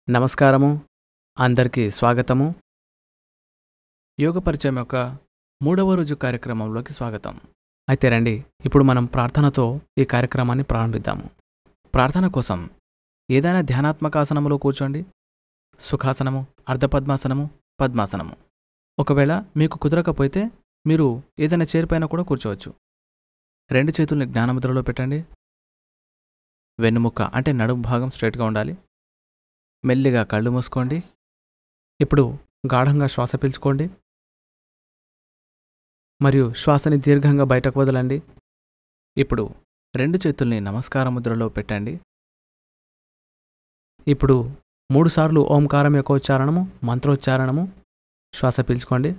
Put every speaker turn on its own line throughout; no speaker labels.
నమస్కారము. అందరికీ స్వాగతము. యోగ పరిచయం యొక్క 3వ రోజు కార్యక్రమంలోకి స్వాగతం. అయితే రండి, ఇప్పుడు మనం ప్రార్థనతో ఈ కార్యక్రమాన్ని ప్రారంభిద్దాము. ప్రార్థన కోసం ఏదైనా ధ్యానాత్మక ఆసనములో కూర్చోండి. సుఖాసనము, అర్ధపద్మాసనము, పద్మాసనము. ఒకవేళ మీకు కుదరకపోతే మీరు ఏదైనా చైర్ కూడా కూర్చోవచ్చు. 2 చేతుల్ని జ్ఞానముద్రలో పెట్టండి. వెన్నుముక్క అంటే నడుము భాగం స్ట్రైట్గా ఉండాలి. మెల్లిగా కళ్ళు మూసుకోండి. ఇప్పుడు గాఢంగా శ్వాస పీల్చుకోండి మరియు శ్వాసని దీర్ఘంగా బయటకు వదలండి. ఇప్పుడు 2 చేతుల్ని నమస్కార ముద్రలో పెట్టండి. ఇప్పుడు 3 సార్లు ఓంకారం యొక్క ఉచ్చారణము, మంత్రోచ్చారణము. శ్వాస పీల్చుకోండి.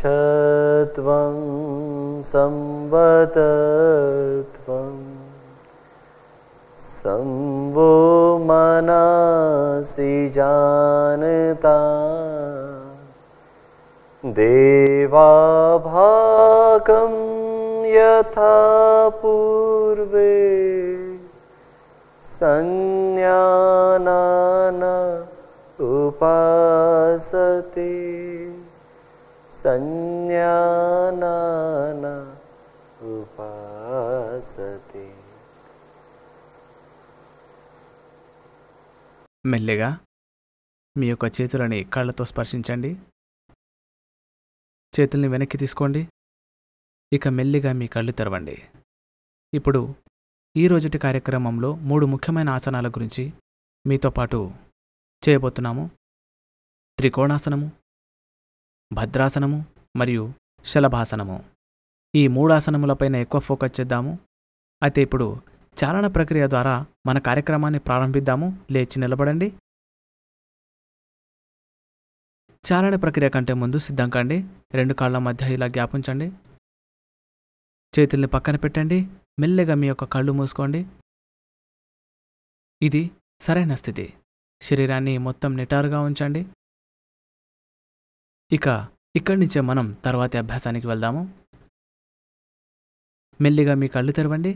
సంగచ్ఛత్వం సంవదత్వం సంవో మనసి జానతా దేవాభాగం యథా పూర్వే సంజ్ఞానాన ఉపాసతే సంజ్ఞానాన ఉపాసతే.
మెల్లిగా మీ యొక్క చేతులని కళ్ళతో స్పర్శించండి. చేతుల్ని వెనక్కి తీసుకోండి. ఇక మెల్లిగా మీ కళ్ళు తెరవండి. ఇప్పుడు ఈ రోజుటి కార్యక్రమంలో 3 ముఖ్యమైన ఆసనాల గురించి మీతో పాటు చేయబోతున్నాము. త్రికోణాసనము, భద్రాసనము మరియు శలభాసనము. ఈ 3 ఆసనములపైన ఎక్కువ ఫోకస్ చేద్దాము. అయితే ఇప్పుడు చాలన ప్రక్రియ ద్వారా మన కార్యక్రమాన్ని ప్రారంభిద్దాము. లేచి నిలబడండి. చాలన ప్రక్రియ కంటే ముందు సిద్ధం కండి. 2 కాళ్ళ మధ్య ఇలా గ్యాప్ ఉంచండి. చేతుల్ని పక్కన పెట్టండి. మెల్లగా మీ యొక్క కళ్ళు మూసుకోండి. ఇది సరైన స్థితి. శరీరాన్ని మొత్తం నిటారుగా ఉంచండి. ఇక్కడి నుంచే మనం తర్వాతి అభ్యాసానికి వెళ్దాము. మెల్లిగా మీ కళ్ళు తెరవండి.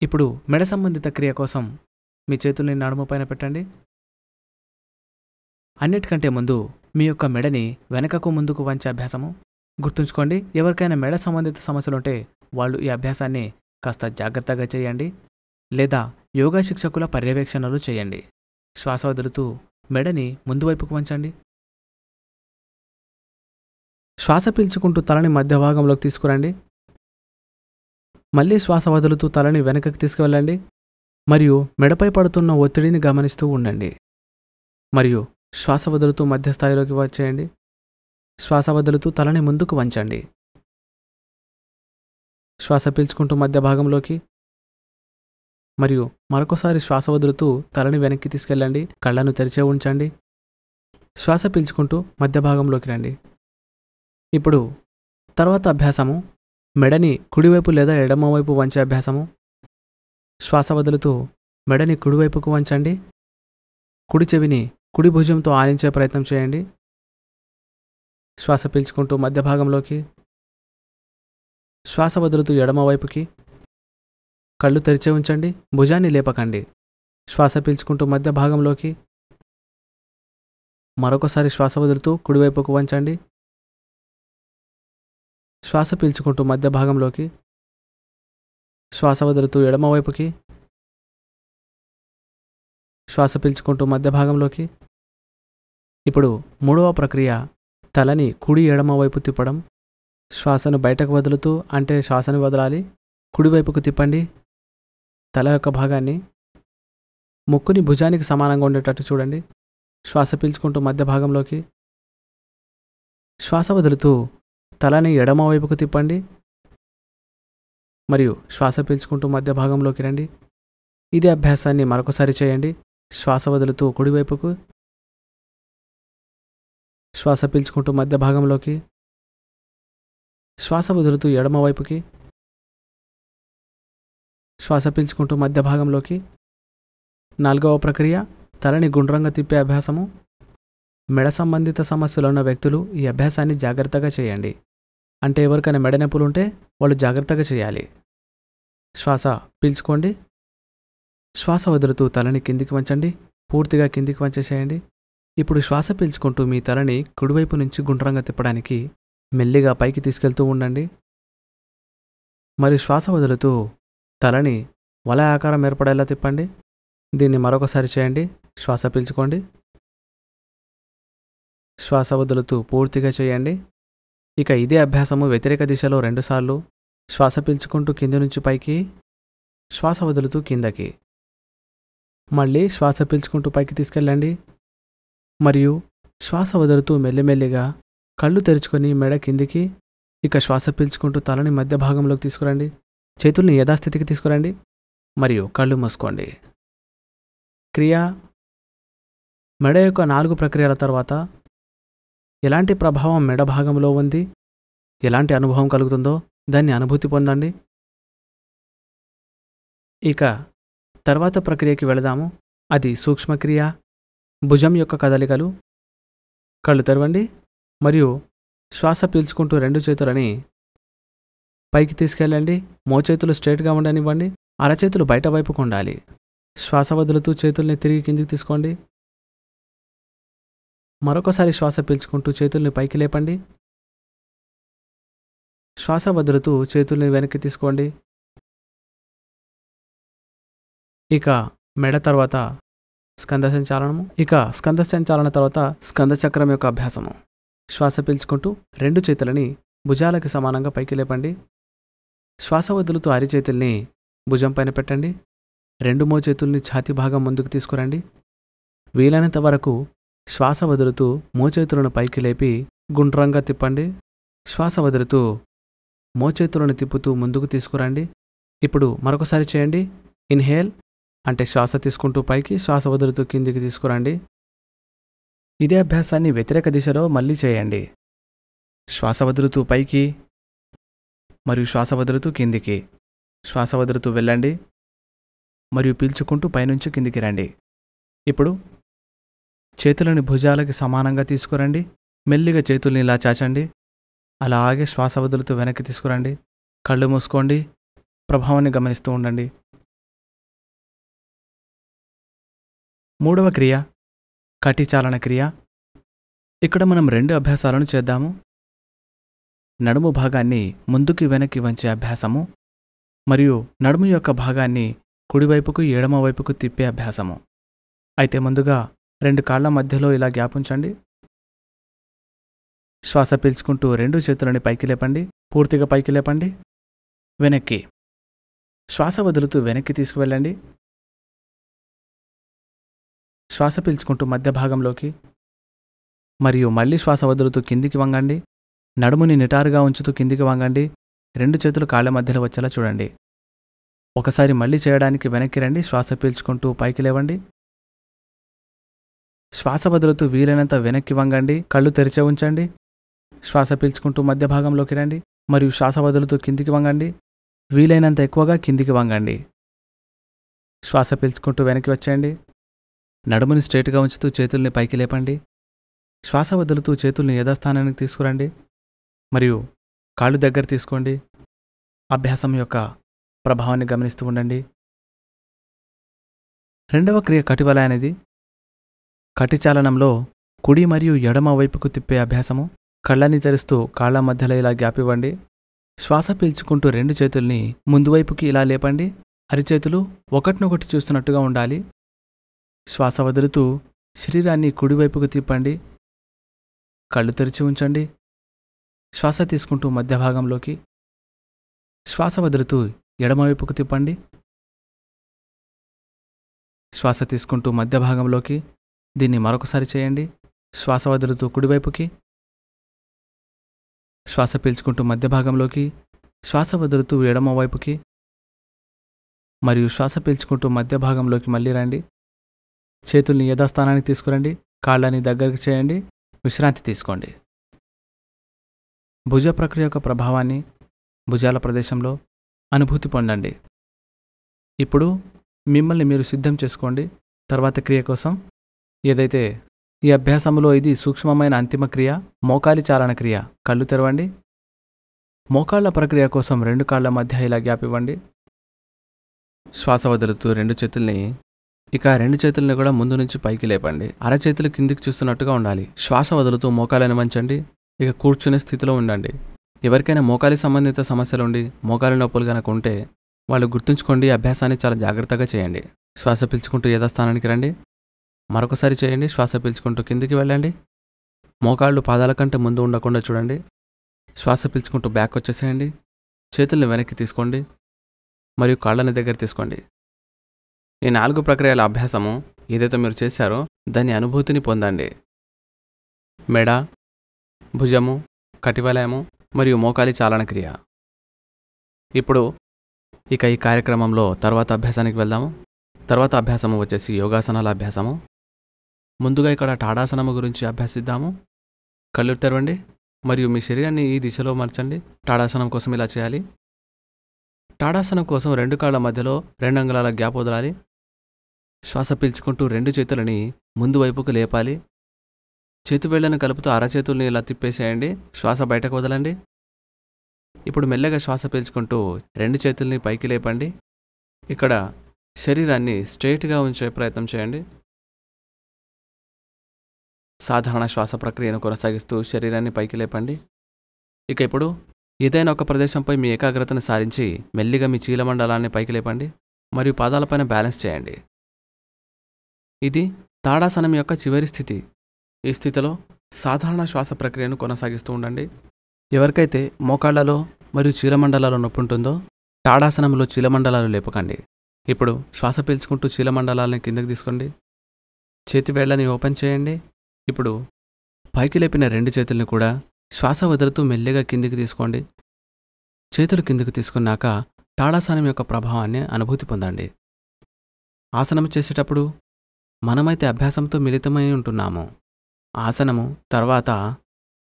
ఇప్పుడు మెడ సంబంధిత క్రియ కోసం మీ చేతుల్ని నడుము పైన పెట్టండి. అన్నిటికంటే ముందు మీ యొక్క మెడని వెనకకు ముందుకు వంచే అభ్యాసము. గుర్తుంచుకోండి, ఎవరికైనా మెడ సంబంధిత సమస్యలుంటే వాళ్ళు ఈ అభ్యాసాన్ని కాస్త జాగ్రత్తగా చేయండి, లేదా యోగా శిక్షకుల పర్యవేక్షణలు చేయండి. శ్వాస వదులుతూ మెడని ముందు వైపుకు వంచండి. శ్వాస పీల్చుకుంటూ తలని మధ్య భాగంలోకి తీసుకురండి. మళ్ళీ శ్వాస వదులుతూ తలని వెనకకి తీసుకువెళ్ళండి మరియు మెడపై పడుతున్న ఒత్తిడిని గమనిస్తూ ఉండండి. మరియు శ్వాస వదులుతూ మధ్యస్థాయిలోకి వచ్చేయండి. శ్వాస వదులుతూ తలని ముందుకు వంచండి. శ్వాస పీల్చుకుంటూ మధ్య భాగంలోకి మరియు మరొకసారి శ్వాస వదులుతూ తలని వెనక్కి తీసుకెళ్ళండి. కళ్ళను తెరిచే ఉంచండి. శ్వాస పీల్చుకుంటూ మధ్య భాగంలోకి రండి. ఇప్పుడు తర్వాత అభ్యాసము మెడని కుడివైపు లేదా ఎడమవైపు వంచే అభ్యాసము. శ్వాస వదులుతూ మెడని కుడివైపుకు వంచండి. కుడి చెవిని కుడి భుజంతో ఆనించే ప్రయత్నం చేయండి. శ్వాస పీల్చుకుంటూ మధ్య భాగంలోకి. శ్వాస వదులుతూ ఎడమవైపుకి. కళ్ళు తెరిచే ఉంచండి. భుజాన్ని లేపకండి. శ్వాస పీల్చుకుంటూ మధ్య భాగంలోకి. మరొకసారి శ్వాస వదులుతూ కుడివైపుకు వంచండి. శ్వాస పీల్చుకుంటూ మధ్య భాగంలోకి. శ్వాస వదులుతూ ఎడమవైపుకి. శ్వాస పీల్చుకుంటూ మధ్య భాగంలోకి. ఇప్పుడు 3వ ప్రక్రియ తలని కుడి ఎడమవైపు తిప్పడం. శ్వాసను బయటకు వదులుతూ, అంటే శ్వాసను వదలాలి, కుడివైపుకు తిప్పండి. తల యొక్క భాగాన్ని ముక్కుని భుజానికి సమానంగా ఉండేటట్టు చూడండి. శ్వాస పీల్చుకుంటూ మధ్య భాగంలోకి. శ్వాస వదులుతూ తలని ఎడమ వైపుకు తిప్పండి. మరియు శ్వాస పీల్చుకుంటూ మధ్య భాగంలోకి రండి. ఇదే అభ్యాసాన్ని మరొకసారి చేయండి. శ్వాస వదులుతూ కుడివైపుకు, శ్వాస పీల్చుకుంటూ మధ్య భాగంలోకి, శ్వాస వదులుతూ ఎడమ వైపుకి, శ్వాస పీల్చుకుంటూ మధ్య భాగంలోకి. 4వ ప్రక్రియ తలని గుండ్రంగా తిప్పే అభ్యాసము. మెడ సంబంధిత సమస్యలున్న వ్యక్తులు ఈ అభ్యాసాన్ని జాగ్రత్తగా చేయండి. అంటే ఎవరికైనా మెడ నొప్పులు ఉంటే వాళ్ళు జాగ్రత్తగా చేయాలి. శ్వాస పీల్చుకోండి. శ్వాస వదులుతూ తలని కిందికి వంచండి. పూర్తిగా కిందికి వంచేసేయండి. ఇప్పుడు శ్వాస పీల్చుకుంటూ మీ తలని కుడివైపు నుంచి గుండ్రంగా తిప్పడానికి మెల్లిగా పైకి తీసుకెళ్తూ ఉండండి. మరియు శ్వాస వదులుతూ తలని వలయ ఆకారం ఏర్పడేలా తిప్పండి. దీన్ని మరొకసారి చేయండి. శ్వాస పీల్చుకోండి. శ్వాస వదులుతూ పూర్తిగా చేయండి. ఇక ఇదే అభ్యాసము వ్యతిరేక దిశలో 2 సార్లు. శ్వాస పీల్చుకుంటూ కింది నుంచి పైకి, శ్వాస వదులుతూ కిందకి. మళ్ళీ శ్వాస పీల్చుకుంటూ పైకి తీసుకెళ్ళండి. మరియు శ్వాస వదులుతూ మెల్లిమెల్లిగా కళ్ళు తెరుచుకొని మెడ కిందికి. ఇక శ్వాస పీల్చుకుంటూ తలని మధ్య భాగంలోకి తీసుకురండి. చేతుల్ని యథాస్థితికి తీసుకురండి. మరియు కళ్ళు మూసుకోండి. క్రియ మెడ యొక్క 4 ప్రక్రియల తర్వాత ఎలాంటి ప్రభావం మెడ భాగంలో ఉంది, ఎలాంటి అనుభవం కలుగుతుందో దాన్ని అనుభూతి పొందండి. ఇక తర్వాత ప్రక్రియకి వెళదాము. అది సూక్ష్మక్రియ. భుజం యొక్క కదలికలు. కళ్ళు తెరవండి మరియు శ్వాస పీల్చుకుంటూ 2 చేతులని పైకి తీసుకెళ్ళండి. మోచేతులు స్ట్రైట్గా ఉండనివ్వండి. అరచేతులు బయట వైపుకు ఉండాలి. శ్వాస వదులుతూ చేతుల్ని తిరిగి కిందికి తీసుకోండి. మరొకసారి శ్వాస పీల్చుకుంటూ చేతుల్ని పైకి లేపండి. శ్వాస వదులుతూ చేతుల్ని వెనక్కి తీసుకోండి. ఇక మెడ తర్వాత స్కంద సంచాలనము. ఇక స్కంద సంచాలన తర్వాత స్కంద చక్రం యొక్క అభ్యాసము. శ్వాస పీల్చుకుంటూ 2 చేతులని భుజాలకి సమానంగా పైకి లేపండి. శ్వాస వదులుతూ అరిచేతుల్ని భుజం పైన పెట్టండి. 2 మోచేతుల్ని ఛాతీ భాగం ముందుకు తీసుకురండి. వీలైనంత వరకు శ్వాస వదులుతూ మోచేతులను పైకి లేపి గుండ్రంగా తిప్పండి. శ్వాస వదులుతూ మోచేతులను తిప్పుతూ ముందుకు తీసుకురండి. ఇప్పుడు మరొకసారి చేయండి. ఇన్హేల్ అంటే శ్వాస తీసుకుంటూ పైకి, శ్వాస వదులుతూ కిందికి తీసుకురండి. ఇదే అభ్యాసాన్ని వ్యతిరేక దిశలో మళ్ళీ చేయండి. శ్వాస వదులుతూ పైకి మరియు శ్వాస వదులుతూ కిందికి. శ్వాస వదులుతూ వెళ్ళండి మరియు పీల్చుకుంటూ పైనుంచి కిందికి రండి. ఇప్పుడు చేతులని భుజాలకి సమానంగా తీసుకురండి. మెల్లిగా చేతుల్ని ఇలా చాచండి. అలాగే శ్వాస వదులుతూ వెనక్కి తీసుకురండి. కళ్ళు మూసుకోండి. ప్రభావాన్ని గమనిస్తూ ఉండండి. 3వ క్రియ కటిచాలన క్రియ. ఇక్కడ మనం 2 అభ్యాసాలను చేద్దాము. నడుము భాగాన్ని ముందుకి వెనక్కి వంచే అభ్యాసము మరియు నడుము యొక్క భాగాన్ని కుడివైపుకు ఎడమవైపుకు తిప్పే అభ్యాసము. అయితే ముందుగా 2 కాళ్ల మధ్యలో ఇలా గ్యాప్ ఉంచండి. శ్వాస పీల్చుకుంటూ 2 చేతులని పైకి లేపండి. పూర్తిగా పైకి లేపండి. వెనక్కి. శ్వాస వదులుతూ వెనక్కి తీసుకువెళ్ళండి. శ్వాస పీల్చుకుంటూ మధ్య భాగంలోకి మరియు మళ్ళీ శ్వాస వదులుతూ కిందికి వంగండి. నడుముని నిటారుగా ఉంచుతూ కిందికి వంగండి. 2 చేతులు కాళ్ల మధ్యలో వచ్చేలా చూడండి. ఒకసారి మళ్ళీ చేయడానికి వెనక్కి రండి. శ్వాస పీల్చుకుంటూ పైకి లేవండి. శ్వాస వదులుతూ వీలైనంత వెనక్కి వంగండి. కళ్ళు తెరిచే ఉంచండి. శ్వాస పీల్చుకుంటూ మధ్య భాగంలోకి రండి మరియు శ్వాస వదులుతూ కిందికి వంగండి. వీలైనంత ఎక్కువగా కిందికి వంగండి. శ్వాస పీల్చుకుంటూ వెనక్కి వచ్చేయండి. నడుముని స్ట్రైట్గా ఉంచుతూ చేతుల్ని పైకి లేపండి. శ్వాస వదులుతూ చేతుల్ని యథాస్థానానికి తీసుకురండి మరియు కాళ్ళు దగ్గర తీసుకోండి. అభ్యాసం యొక్క ప్రభావాన్ని గమనిస్తూ ఉండండి. 2వ క్రియ కటివలయ అనేది. కటిచాలనంలో కుడి మరియు ఎడమ వైపుకు తిప్పే అభ్యాసము. కళ్ళని తెరుస్తూ కాళ్ల మధ్యలో ఇలా గ్యాప్ ఇవ్వండి. శ్వాస పీల్చుకుంటూ 2 చేతుల్ని ముందువైపుకి ఇలా లేపండి. అరిచేతులు ఒకటినొకటి చూస్తున్నట్టుగా ఉండాలి. శ్వాస వదులుతూ శరీరాన్ని కుడివైపుకు తిప్పండి. కళ్ళు తెరిచి ఉంచండి. శ్వాస తీసుకుంటూ మధ్య భాగంలోకి. శ్వాస వదులుతూ ఎడమవైపుకు తిప్పండి. శ్వాస తీసుకుంటూ మధ్య భాగంలోకి. దీన్ని మరొకసారి చేయండి. శ్వాస వదులుతూ కుడివైపుకి. శ్వాస పీల్చుకుంటూ మధ్య భాగంలోకి, శ్వాస వదులుతూ ఎడమ వైపుకి, మరియు శ్వాస పీల్చుకుంటూ మధ్య భాగంలోకి మళ్ళీ రండి. చేతుల్ని యథాస్థానానికి తీసుకురండి. కాళ్ళని దగ్గరికి చేయండి. విశ్రాంతి తీసుకోండి. భుజ ప్రక్రియ యొక్క ప్రభావాన్ని భుజాల ప్రదేశంలో అనుభూతి పొందండి. ఇప్పుడు మిమ్మల్ని మీరు సిద్ధం చేసుకోండి తర్వాత క్రియ కోసం. ఏదైతే ఈ అభ్యాసంలో ఇది సూక్ష్మమైన అంతిమ క్రియ, మోకాలి చాలన క్రియ. కళ్ళు తెరవండి. మోకాళ్ల ప్రక్రియ కోసం 2 కాళ్ల మధ్య ఇలా గ్యాప్ ఇవ్వండి. శ్వాస వదులుతూ 2 చేతుల్ని, ఇక 2 చేతుల్ని కూడా ముందు నుంచి పైకి లేపండి. అరచేతులు కిందికి చూస్తున్నట్టుగా ఉండాలి. శ్వాస వదులుతూ మోకాలను వంచండి. ఇక కూర్చునే స్థితిలో ఉండండి. ఎవరికైనా మోకాలి సంబంధిత సమస్యలు ఉండి మోకాలి నొప్పులు కనుక ఉంటే వాళ్ళు గుర్తుంచుకోండి, అభ్యాసాన్ని చాలా జాగ్రత్తగా చేయండి. శ్వాస పీల్చుకుంటూ యథాస్థానానికి రండి. మరొకసారి చేయండి. శ్వాస పీల్చుకుంటూ కిందికి వెళ్ళండి. మోకాళ్ళు పాదాల కంటే ముందు ఉండకుండా చూడండి. శ్వాస పీల్చుకుంటూ బ్యాక్ వచ్చేసేయండి. చేతుల్ని వెనక్కి తీసుకోండి మరియు కాళ్ళని దగ్గర తీసుకోండి. ఈ 4 ప్రక్రియల అభ్యాసము ఏదైతే మీరు చేశారో దాని అనుభూతిని పొందండి. మెడ, భుజము, కటివలయము మరియు మోకాలి చాలన క్రియ. ఇప్పుడు ఇక ఈ కార్యక్రమంలో తర్వాత అభ్యాసానికి వెళ్దాము. తర్వాత అభ్యాసము వచ్చేసి యోగాసనాల అభ్యాసము. ముందుగా ఇక్కడ టాడాసనము గురించి అభ్యసిద్దాము. కళ్ళు తెరవండి మరియు మీ శరీరాన్ని ఈ దిశలో మార్చండి. టాడాసనం కోసం ఇలా చేయాలి. టాడాసనం కోసం 2 కాళ్ల మధ్యలో 2 అంగుళాల గ్యాప్ వదలాలి. శ్వాస పీల్చుకుంటూ 2 చేతులని ముందు వైపుకు లేపాలి. చేతి వేళ్లను కలుపుతూ అరచేతుల్ని ఇలా తిప్పేసేయండి. శ్వాస బయటకు వదలండి. ఇప్పుడు మెల్లగా శ్వాస పీల్చుకుంటూ 2 చేతుల్ని పైకి లేపండి. ఇక్కడ శరీరాన్ని స్ట్రెయిట్గా ఉంచే ప్రయత్నం చేయండి. సాధారణ శ్వాస ప్రక్రియను కొనసాగిస్తూ శరీరాన్ని పైకి లేపండి. ఇక ఇప్పుడు ఏదైనా ఒక ప్రదేశంపై మీ ఏకాగ్రతను సారించి మెల్లిగా మీ చీలమండలాన్ని పైకి లేపండి మరియు పాదాలపైన బ్యాలెన్స్ చేయండి. ఇది తాడాసనం యొక్క చివరి స్థితి. ఈ స్థితిలో సాధారణ శ్వాస ప్రక్రియను కొనసాగిస్తూ ఉండండి. ఎవరికైతే మోకాళ్లలో మరియు చీలమండలాల్లో నొప్పి ఉంటుందో తాడాసనంలో చీలమండలాలు లేపకండి. ఇప్పుడు శ్వాస పీల్చుకుంటూ చీలమండలాలని కిందకి తీసుకోండి. చేతి వేళ్లని ఓపెన్ చేయండి. ఇప్పుడు పైకి లేపిన 2 చేతుల్ని కూడా శ్వాస వదులుతూ మెల్లిగా కిందికి తీసుకోండి. చేతులు కిందికి తీసుకున్నాక తాడాసనం యొక్క ప్రభావాన్ని అనుభూతి పొందండి. ఆసనం చేసేటప్పుడు మనమైతే అభ్యాసంతో మిళితమై ఉంటున్నాము. ఆసనము తర్వాత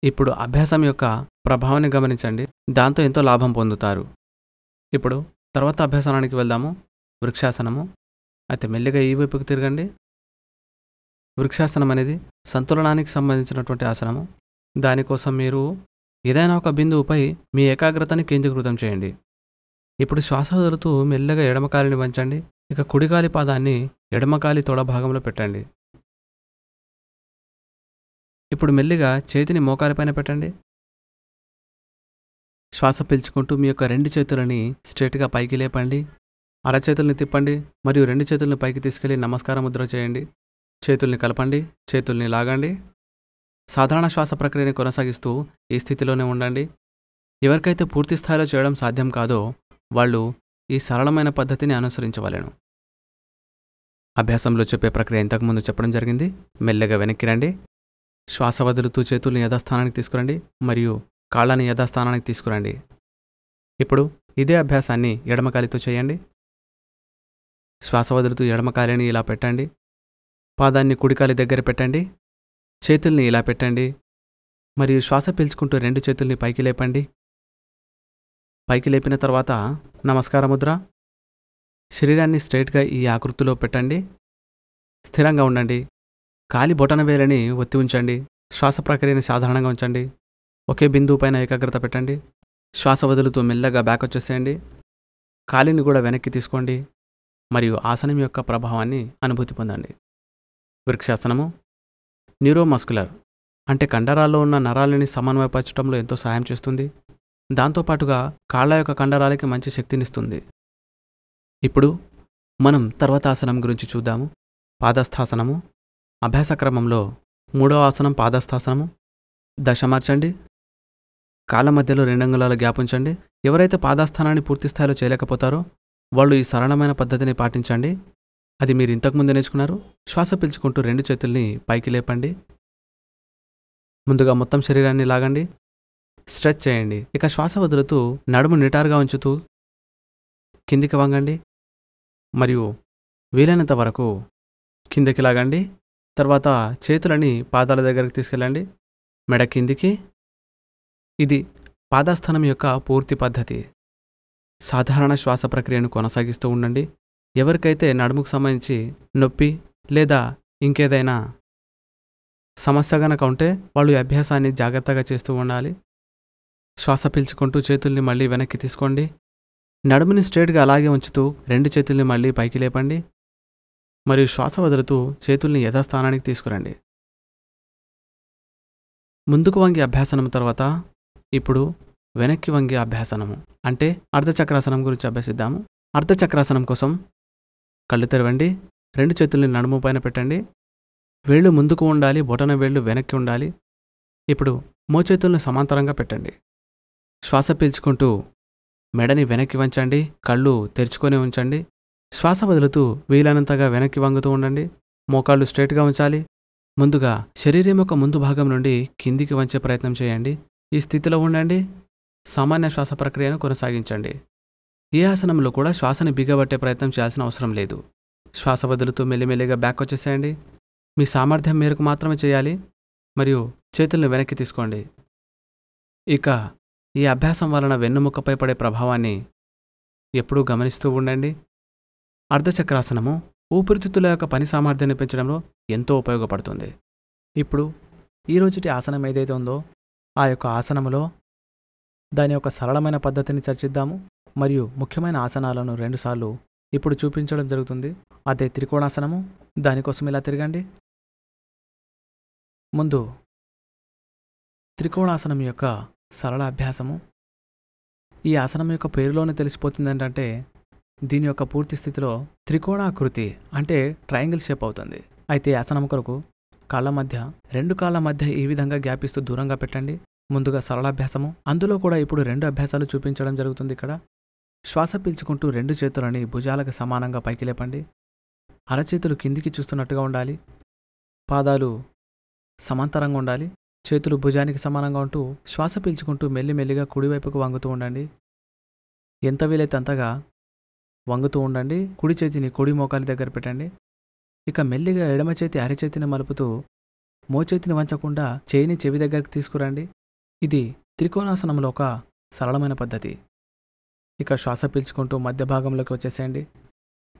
ఇప్పుడు అభ్యాసం యొక్క ప్రభావాన్ని గమనించండి. దాంతో ఎంతో లాభం పొందుతారు. ఇప్పుడు తర్వాత అభ్యాసనానికి వెళ్దాము. వృక్షాసనము. అయితే మెల్లిగా ఈ వైపుకు తిరగండి. వృక్షాసనం అనేది సంతులనానికి సంబంధించినటువంటి ఆసనము. దానికోసం మీరు ఏదైనా ఒక బిందువుపై మీ ఏకాగ్రతని కేంద్రీకృతం చేయండి. ఇప్పుడు శ్వాస వదులుతూ మెల్లగా ఎడమకాలిని వంచండి. ఇక కుడికాలి పాదాన్ని ఎడమకాలి తొడ భాగంలో పెట్టండి. ఇప్పుడు మెల్లిగా చేతిని మోకాలిపైన పెట్టండి. శ్వాస పీల్చుకుంటూ మీ యొక్క 2 చేతులని స్ట్రేట్గా పైకి లేపండి. అరచేతుల్ని తిప్పండి మరియు 2 చేతుల్ని పైకి తీసుకెళ్లి నమస్కార ముద్ర చేయండి. చేతుల్ని కలపండి. చేతుల్ని లాగండి. సాధారణ శ్వాస ప్రక్రియని కొనసాగిస్తూ ఈ స్థితిలోనే ఉండండి. ఎవరికైతే పూర్తి స్థాయిలో చేయడం సాధ్యం కాదో వాళ్ళు ఈ సరళమైన పద్ధతిని అనుసరించవలెను. అభ్యాసంలో చెప్పే ప్రక్రియ ఇంతకుముందు చెప్పడం జరిగింది. మెల్లగా వెనక్కి రండి. శ్వాస వదులుతూ చేతుల్ని యథాస్థానానికి తీసుకురండి మరియు కాళ్ళని యథాస్థానానికి తీసుకురండి. ఇప్పుడు ఇదే అభ్యాసాన్ని ఎడమకాలితో చేయండి. శ్వాస వదులుతూ ఎడమకాలిని ఇలా పెట్టండి. పాదాన్ని కుడికాలి దగ్గర పెట్టండి. చేతుల్ని ఇలా పెట్టండి మరియు శ్వాస పీల్చుకుంటూ 2 చేతుల్ని పైకి లేపండి. పైకి లేపిన తర్వాత నమస్కార ముద్ర. శరీరాన్ని స్ట్రైట్గా ఈ ఆకృతిలో పెట్టండి. స్థిరంగా ఉండండి. కాలి బొటన వేలని ఒత్తి ఉంచండి. శ్వాస ప్రక్రియని సాధారణంగా ఉంచండి. ఒకే బిందువు పైన ఏకాగ్రత పెట్టండి. శ్వాస వదులుతూ మెల్లగా బ్యాక్ వచ్చేసేయండి. కాలిని కూడా వెనక్కి తీసుకోండి మరియు ఆసనం యొక్క ప్రభావాన్ని అనుభూతి పొందండి. వృక్షాసనము న్యూరోమస్కులర్ అంటే కండరాల్లో ఉన్న నరాలని సమన్వయపరచడంలో ఎంతో సహాయం చేస్తుంది. దాంతోపాటుగా కాళ్ళ యొక్క కండరాలకి మంచి శక్తినిస్తుంది. ఇప్పుడు మనం తర్వాత ఆసనం గురించి చూద్దాము. పాదస్థాసనము. అభ్యాస క్రమంలో 3వ ఆసనం పాదస్థాసనము. దశ మార్చండి. కాళ్ళ మధ్యలో 2 అంగుళాల గ్యాప్ ఉంచండి. ఎవరైతే పాదస్థానాన్ని పూర్తి స్థాయిలో చేయలేకపోతారో వాళ్ళు ఈ సరళమైన పద్ధతిని పాటించండి. అది మీరు ఇంతకుముందే నేర్చుకున్నారు. శ్వాస పీల్చుకుంటూ 2 చేతుల్ని పైకి లేపండి. ముందుగా మొత్తం శరీరాన్ని లాగండి. స్ట్రెచ్ చేయండి. ఇక శ్వాస వదులుతూ నడుము నిటారుగా ఉంచుతూ కిందికి వంగండి మరియు వీలైనంత వరకు కిందికి లాగండి. తర్వాత చేతులని పాదాల దగ్గరికి తీసుకెళ్ళండి, మెడ కిందికి. ఇది పాదాస్థానం యొక్క పూర్తి పద్ధతి. సాధారణ శ్వాస ప్రక్రియను కొనసాగిస్తూ ఉండండి. ఎవరికైతే నడుముకు సంబంధించి నొప్పి లేదా ఇంకేదైనా సమస్య గనక ఉంటే వాళ్ళు ఈ అభ్యాసాన్ని జాగ్రత్తగా చేస్తూ ఉండాలి. శ్వాస పీల్చుకుంటూ చేతుల్ని మళ్ళీ వెనక్కి తీసుకోండి. నడుముని స్ట్రేట్గా అలాగే ఉంచుతూ 2 చేతుల్ని మళ్ళీ పైకి లేపండి మరియు శ్వాస వదులుతూ చేతుల్ని యథాస్థానానికి తీసుకురండి. ముందుకు వంగి అభ్యాసనం తర్వాత ఇప్పుడు వెనక్కి వంగే అభ్యాసనము అంటే అర్ధచక్రాసనం గురించి అభ్యసిద్దాము. అర్ధచక్రాసనం కోసం కళ్ళు తెరవండి, 2 చేతుల్ని నడుము పైన పెట్టండి, వేళ్ళు ముందుకు ఉండాలి, బొటన వేళ్ళు వెనక్కి ఉండాలి. ఇప్పుడు మోచేతుల్ని సమాంతరంగా పెట్టండి. శ్వాస పీల్చుకుంటూ మెడని వెనక్కి వంచండి, కళ్ళు తెరుచుకొని ఉంచండి. శ్వాస వదులుతూ వీలైనంతగా వెనక్కి వంగుతూ ఉండండి. మోకాళ్ళు స్ట్రైట్గా ఉంచాలి. ముందుగా శరీరం యొక్క ముందు భాగం నుండి కిందికి వంచే ప్రయత్నం చేయండి. ఈ స్థితిలో ఉండండి. సామాన్య శ్వాస ప్రక్రియను కొనసాగించండి. ఏ ఆసనంలో కూడా శ్వాసని బిగబట్టే ప్రయత్నం చేయాల్సిన అవసరం లేదు. శ్వాస వదులుతూ మెల్లిమెల్లిగా బ్యాక్ వచ్చేసేయండి. మీ సామర్థ్యం మేరకు మాత్రమే చేయాలి మరియు చేతుల్ని వెనక్కి తీసుకోండి. ఇక ఈ అభ్యాసం వలన వెన్నుముక్కపై పడే ప్రభావాన్ని ఎప్పుడూ గమనిస్తూ ఉండండి. అర్ధచక్రాసనము ఊపిరితిత్తుల యొక్క పని సామర్థ్యాన్ని పెంచడంలో ఎంతో ఉపయోగపడుతుంది. ఇప్పుడు ఈరోజుటి ఆసనం ఏదైతే ఉందో ఆ యొక్క ఆసనములో దాని యొక్క సరళమైన పద్ధతిని చర్చిద్దాము మరియు ముఖ్యమైన ఆసనాలను 2 సార్లు ఇప్పుడు చూపించడం జరుగుతుంది. అదే త్రికోణాసనము. దానికోసం ఇలా తిరగండి. ముందు త్రికోణాసనం యొక్క సరళ అభ్యాసము. ఈ ఆసనం యొక్క పేరులోనే తెలిసిపోతుంది ఏంటంటే దీని యొక్క పూర్తి స్థితిలో త్రికోణాకృతి అంటే ట్రయాంగిల్ షేప్ అవుతుంది. అయితే ఆసనం కొరకు కాళ్ళ మధ్య 2 కాళ్ళ మధ్య ఈ విధంగా గ్యాప్ ఇస్తూ దూరంగా పెట్టండి. ముందుగా సరళాభ్యాసము, అందులో కూడా ఇప్పుడు 2 అభ్యాసాలు చూపించడం జరుగుతుంది. ఇక్కడ శ్వాస పీల్చుకుంటూ 2 చేతులని భుజాలకు సమానంగా పైకి లేపండి. అరచేతులు కిందికి చూస్తున్నట్టుగా ఉండాలి. పాదాలు సమాంతరంగా ఉండాలి. చేతులు భుజానికి సమానంగా ఉంటూ శ్వాస పీల్చుకుంటూ మెల్లిమెల్లిగా కుడివైపుకు వంగుతూ ఉండండి. ఎంత వీలైతే అంతగా వంగుతూ ఉండండి. కుడి చేతిని కుడి మోకాలి దగ్గర పెట్టండి. ఇక మెల్లిగా ఎడమ చేతి అరచేతిని మలుపుతూ మోచేతిని వంచకుండా చేయిని చెవి దగ్గరికి తీసుకురండి. ఇది త్రికోణాసనంలో ఒక సరళమైన పద్ధతి. ఇక శ్వాస పీల్చుకుంటూ మధ్య భాగంలోకి వచ్చేసేయండి.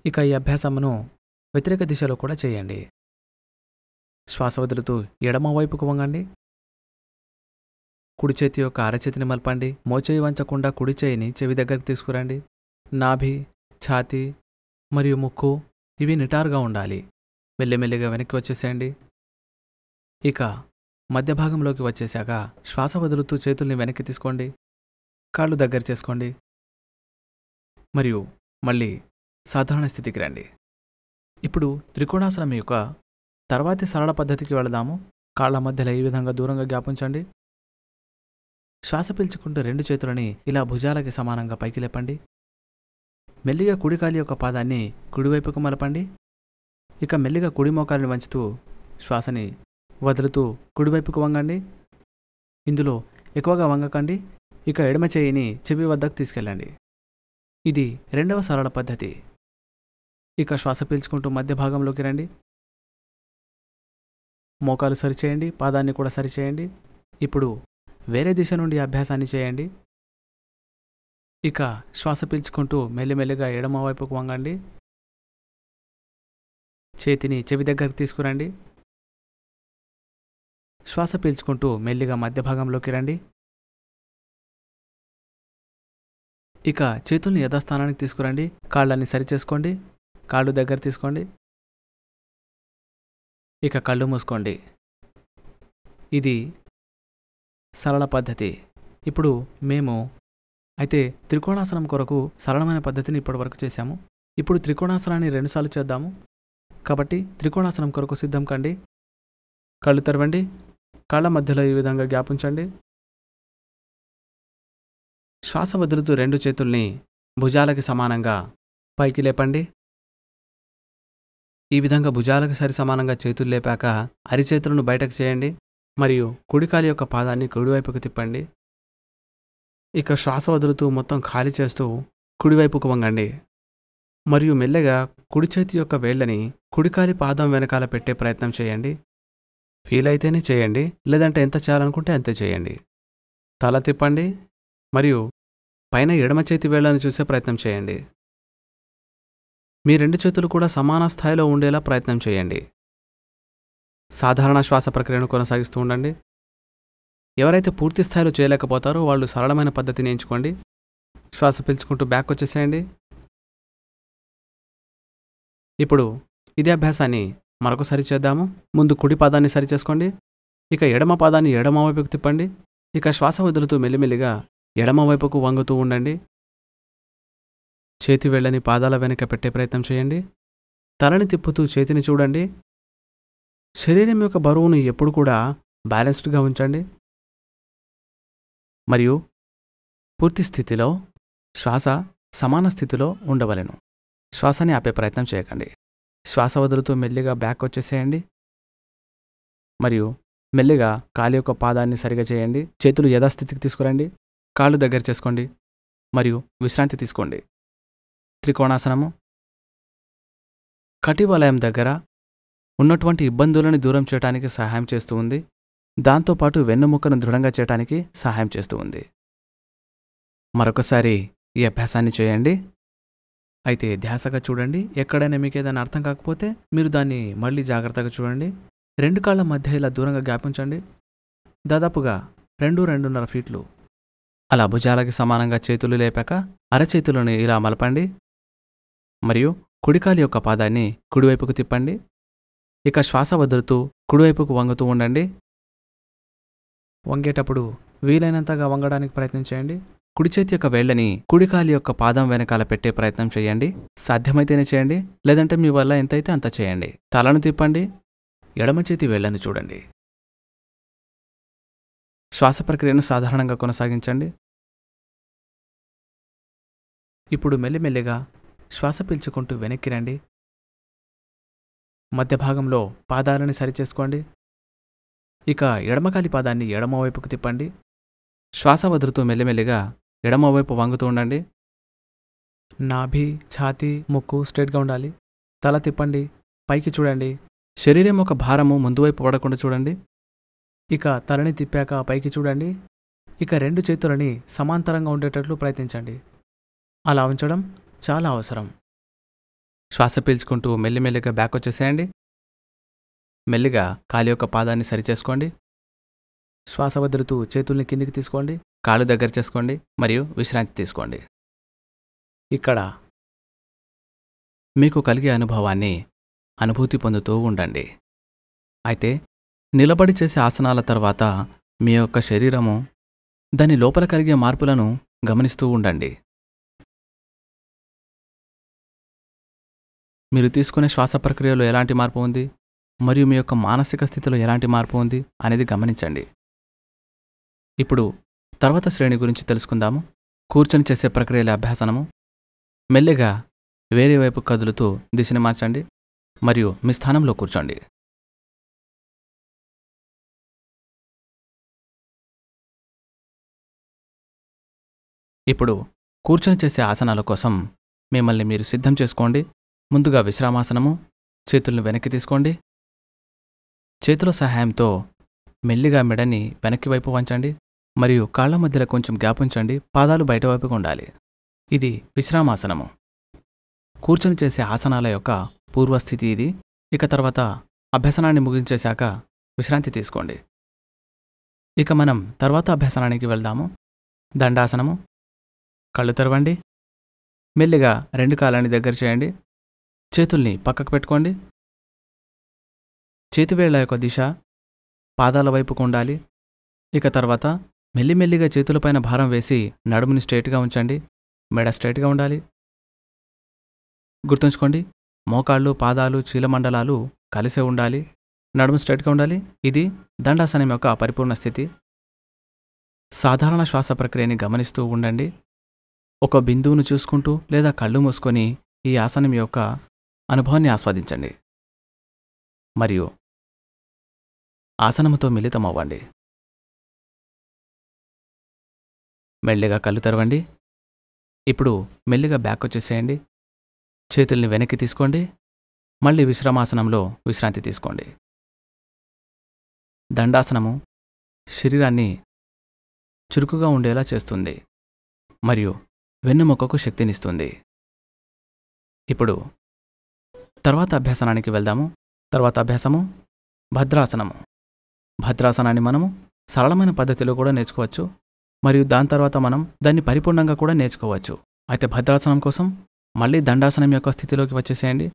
ఇక ఈ అభ్యాసమును వ్యతిరేక దిశలో కూడా చేయండి. శ్వాస వదులుతూ ఎడమ వైపుకు వంగండి. కుడి చేతి యొక్క అరచేతిని మలపండి. మోచేయి వంచకుండా కుడి చేయిని చెవి దగ్గరికి తీసుకురండి. నాభి, ఛాతీ మరియు ముక్కు ఇవి నిటారుగా ఉండాలి. మెల్లిమెల్లిగా వెనక్కి వచ్చేసేయండి. ఇక మధ్య భాగంలోకి వచ్చేశాక శ్వాస వదులుతూ చేతుల్ని వెనక్కి తీసుకోండి. కాళ్ళు దగ్గర చేసుకోండి మరియు మళ్ళీ సాధారణ స్థితికి రండి. ఇప్పుడు త్రికోణాసనం యొక్క తర్వాతి సరళ పద్ధతికి వెళదాము. కాళ్ళ మధ్యలో ఈ విధంగా దూరంగా గ్యాప్ ఉంచండి. శ్వాస పీల్చుకుంటూ 2 చేతులని ఇలా భుజాలకి సమానంగా పైకి లేపండి. మెల్లిగా కుడి కాలి యొక్క పాదాన్ని కుడివైపుకు మలపండి. ఇక మెల్లిగా కుడి మోకాలిని వంచుతూ శ్వాసని వదులుతూ కుడివైపుకు వంగండి. ఇందులో ఎక్కువగా వంగకండి. ఇక ఎడమ చేయిని చెవి వద్దకు తీసుకెళ్ళండి. ఇది 2వ సరళ పద్ధతి. ఇక శ్వాస పీల్చుకుంటూ మధ్య భాగంలోకి రండి. మోకాలు సరిచేయండి, పాదాన్ని కూడా సరిచేయండి. ఇప్పుడు వేరే దిశ నుండి అభ్యాసాన్ని చేయండి. ఇక శ్వాస పీల్చుకుంటూ మెల్లిమెల్లిగా ఎడమ వైపుకు వంగండి. చేతిని చెవి దగ్గరికి తీసుకురండి. శ్వాస పీల్చుకుంటూ మెల్లిగా మధ్య భాగంలోకి రండి. ఇక చేతుల్ని యథాస్థానానికి తీసుకురండి. కాళ్ళని సరిచేసుకోండి. కాళ్ళు దగ్గర తీసుకోండి. ఇక కళ్ళు మూసుకోండి. ఇది సరళ పద్ధతి. ఇప్పుడు మేము అయితే త్రికోణాసనం కొరకు సరళమైన పద్ధతిని ఇప్పటివరకు చేశాము. ఇప్పుడు త్రికోణాసనాన్ని 2 సార్లు చేద్దాము. కాబట్టి త్రికోణాసనం కొరకు సిద్ధం కండి. కళ్ళు తెరవండి. కాళ్ళ మధ్యలో ఈ విధంగా గ్యాప్ ఉంచండి. శ్వాస వదులుతూ 2 చేతుల్ని భుజాలకి సమానంగా పైకి లేపండి. ఈ విధంగా భుజాలకు సరి సమానంగా చేతులు లేపాక అరిచేతులను బయటకు చేయండి మరియు కుడికాలి యొక్క పాదాన్ని కుడివైపుకు తిప్పండి. ఇక శ్వాస వదులుతూ మొత్తం ఖాళీ చేస్తూ కుడివైపుకు వంగండి. మరియు మెల్లగా కుడి చేతి యొక్క వేళ్ళని కుడికాలి పాదం వెనకాల పెట్టే ప్రయత్నం చేయండి. వీలైతేనే చేయండి, లేదంటే ఎంత చేయాలనుకుంటే అంతే చేయండి. తల తిప్పండి మరియు పైన ఎడమ చేతి వేళ్ళని చూసే ప్రయత్నం చేయండి. మీ 2 చేతులు కూడా సమాన స్థాయిలో ఉండేలా ప్రయత్నం చేయండి. సాధారణ శ్వాస ప్రక్రియను కొనసాగిస్తూ ఉండండి. ఎవరైతే పూర్తి స్థాయిలో చేయలేకపోతారో వాళ్ళు సరళమైన పద్ధతిని ఎంచుకోండి. శ్వాస పీల్చుకుంటూ బ్యాక్ వచ్చేసేయండి. ఇప్పుడు ఇదే అభ్యాసాన్ని మరొకసారి చేద్దాము. ముందు కుడి పాదాన్ని సరిచేసుకోండి. ఇక ఎడమ పాదాన్ని ఎడమ వైపుకు తిప్పండి. ఇక శ్వాస వదులుతూ మెల్లిమెల్లిగా ఎడమ వైపుకు వంగుతూ ఉండండి. చేతి వేళ్ళని పాదాల వెనుక పెట్టే ప్రయత్నం చేయండి. తలని తిప్పుతూ చేతిని చూడండి. శరీరం యొక్క బరువును ఎప్పుడు కూడా బ్యాలెన్స్డ్గా ఉంచండి. మరియు పూర్తి స్థితిలో శ్వాస సమాన స్థితిలో ఉండవలెను. శ్వాసని ఆపే ప్రయత్నం చేయకండి. శ్వాస వదులుతూ మెల్లిగా బ్యాక్ వచ్చేసేయండి. మరియు మెల్లిగా కాలి యొక్క పాదాన్ని సరిగా చేయండి. చేతులు యథాస్థితికి తీసుకురండి. కాళ్ళు దగ్గర చేసుకోండి మరియు విశ్రాంతి తీసుకోండి. త్రికోణాసనము. కటివలయం దగ్గర ఉన్నటువంటి ఇబ్బందులను దూరం చేయడానికి సహాయం చేస్తూ ఉంది. దాంతోపాటు వెన్నుముక్కను దృఢంగా చేయడానికి సహాయం చేస్తూ ఉంది. మరొకసారి ఈ అభ్యాసాన్ని చేయండి. అయితే ధ్యాసగా చూడండి. ఎక్కడైనా మీకు ఏదైనా అర్థం కాకపోతే మీరు దాన్ని మళ్ళీ జాగ్రత్తగా చూడండి. 2 కాళ్ళ మధ్య ఇలా దూరంగా గ్యాప్ ఉంచండి. దాదాపుగా 2-2.5 ఫీట్లు. అలా భుజాలకి సమానంగా చేతులు లేపాక అరచేతులను ఇలా మలపండి మరియు కుడికాలి యొక్క పాదాన్ని కుడివైపుకు తిప్పండి. ఇక శ్వాస వదులుతూ కుడివైపుకు వంగుతూ ఉండండి. వంగేటప్పుడు వీలైనంతగా వంగడానికి ప్రయత్నం చేయండి. కుడి చేతి యొక్క వేళ్ళని కుడికాలి యొక్క పాదం వెనకాల పెట్టే ప్రయత్నం చేయండి. సాధ్యమైతేనే చేయండి, లేదంటే మీ వల్ల ఎంతైతే అంత చేయండి. తలను తిప్పండి. ఎడమ చేతి వేళ్ళని చూడండి. శ్వాస ప్రక్రియను సాధారణంగా కొనసాగించండి. ఇప్పుడు మెల్లిమెల్లిగా శ్వాస పీల్చుకుంటూ వెనక్కి రండి. మధ్య భాగంలో పాదాలని సరిచేసుకోండి. ఇక ఎడమకాలి పాదాన్ని ఎడమ వైపుకు తిప్పండి. శ్వాస వదులుతూ మెల్లిమెల్లిగా ఎడమవైపు వంగుతూ ఉండండి. నాభి, ఛాతీ, ముక్కు స్ట్రైట్గా ఉండాలి. తల తిప్పండి. పైకి చూడండి. శరీరం ఒక భారము ముందువైపు పడకుండా చూడండి. ఇక తలని తిప్పాక పైకి చూడండి. ఇక 2 చేతులని సమాంతరంగా ఉండేటట్లు ప్రయత్నించండి. అలా ఉంచడం చాలా అవసరం. శ్వాస పీల్చుకుంటూ మెల్లిమెల్లిగా బ్యాక్ వచ్చేసేయండి. మెల్లిగా కాలి యొక్క పాదాన్ని సరిచేసుకోండి. శ్వాస వదులుతూ చేతుల్ని కిందికి తీసుకోండి. కాళ్ళు దగ్గర చేసుకోండి మరియు విశ్రాంతి తీసుకోండి. ఇక్కడ మీకు కలిగే అనుభవాన్ని అనుభూతి పొందుతూ ఉండండి. అయితే నిలబడి చేసే ఆసనాల తర్వాత మీ యొక్క శరీరము దాని లోపల కలిగే మార్పులను గమనిస్తూ ఉండండి. మీరు తీసుకునే శ్వాస ప్రక్రియలో ఎలాంటి మార్పు ఉంది మరియు మీ యొక్క మానసిక స్థితిలో ఎలాంటి మార్పు ఉంది అనేది గమనించండి. ఇప్పుడు తర్వాత శ్రేణి గురించి తెలుసుకుందాము. కూర్చొని చేసే ప్రక్రియల అభ్యాసనము. మెల్లిగా వేరే వైపు కదులుతూ దిశని మార్చండి మరియు మీ స్థానంలో కూర్చోండి. ఇప్పుడు కూర్చొని చేసే ఆసనాల కోసం మిమ్మల్ని మీరు సిద్ధం చేసుకోండి. ముందుగా విశ్రామాసనము. చేతులను వెనక్కి తీసుకోండి. చేతుల సహాయంతో మెల్లిగా మెడని వెనక్కి వైపు వంచండి మరియు కాళ్ల మధ్యలో కొంచెం గ్యాప్ ఉంచండి. పాదాలు బయట వైపుగా ఉండాలి. ఇది విశ్రామాసనము. కూర్చొని చేసే ఆసనాల యొక్క పూర్వస్థితి ఇది. ఇక తర్వాత అభ్యసనాన్ని ముగించేశాక విశ్రాంతి తీసుకోండి. ఇక మనం తర్వాత అభ్యసనానికి వెళ్దాము. దండాసనము. కళ్ళు తెరవండి. మెల్లిగా 2 కాళ్ళని దగ్గర చేయండి. చేతుల్ని పక్కకు పెట్టుకోండి. చేతివేళ్ల యొక్క దిశ పాదాల వైపుకు ఉండాలి. ఇక తర్వాత మెల్లిమెల్లిగా చేతులపైన భారం వేసి నడుముని స్ట్రైట్గా ఉంచండి. మెడ స్ట్రైట్గా ఉండాలి. గుర్తుంచుకోండి, మోకాళ్ళు, పాదాలు, చీలమండలాలు కలిసే ఉండాలి. నడుము స్ట్రైట్గా ఉండాలి. ఇది దండాసనం యొక్క పరిపూర్ణ స్థితి. సాధారణ శ్వాస ప్రక్రియని గమనిస్తూ ఉండండి. ఒక బిందువును చూసుకుంటూ లేదా కళ్ళు మూసుకొని ఈ ఆసనం యొక్క అనుభవాన్ని ఆస్వాదించండి మరియు ఆసనముతో మిళితమవ్వండి. మెల్లిగా కళ్ళు తెరవండి. ఇప్పుడు మెల్లిగా బ్యాక్ వచ్చేసేయండి. చేతుల్ని వెనక్కి తీసుకోండి. మళ్ళీ విశ్రమాసనంలో విశ్రాంతి తీసుకోండి. దండాసనము శరీరాన్ని చురుకుగా ఉండేలా చేస్తుంది మరియు వెన్నుముకకు శక్తినిస్తుంది. ఇప్పుడు తర్వాత అభ్యాసనానికి వెళ్దాము. తర్వాత అభ్యాసము భద్రాసనము. భద్రాసనాన్ని మనము సరళమైన పద్ధతిలో కూడా నేర్చుకోవచ్చు మరియు దాని తర్వాత మనం దాన్ని పరిపూర్ణంగా కూడా నేర్చుకోవచ్చు. అయితే భద్రాసనం కోసం మళ్ళీ దండాసనం యొక్క స్థితిలోకి వచ్చేసేయండి.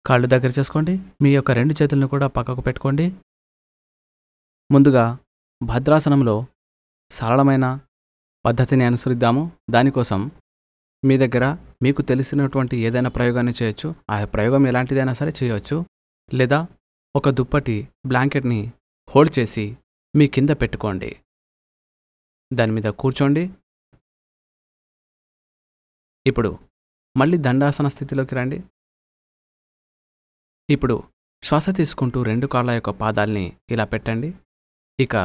కాళ్ళు దగ్గర చేసుకోండి. మీ యొక్క 2 చేతులను కూడా పక్కకు పెట్టుకోండి. ముందుగా భద్రాసనంలో సరళమైన పద్ధతిని అనుసరిద్దాము. దానికోసం మీ దగ్గర మీకు తెలిసినటువంటి ఏదైనా ప్రయోగాన్ని చేయొచ్చు. ఆ ప్రయోగం ఎలాంటిదైనా సరే చేయవచ్చు. లేదా ఒక దుప్పటి బ్లాంకెట్ని హోల్డ్ చేసి మీ కింద పెట్టుకోండి. దాని మీద కూర్చోండి. ఇప్పుడు మళ్ళీ దండాసన స్థితిలోకి రండి. ఇప్పుడు శ్వాస తీసుకుంటూ 2 కాళ్ళ యొక్క పాదాల్ని ఇలా పెట్టండి. ఇక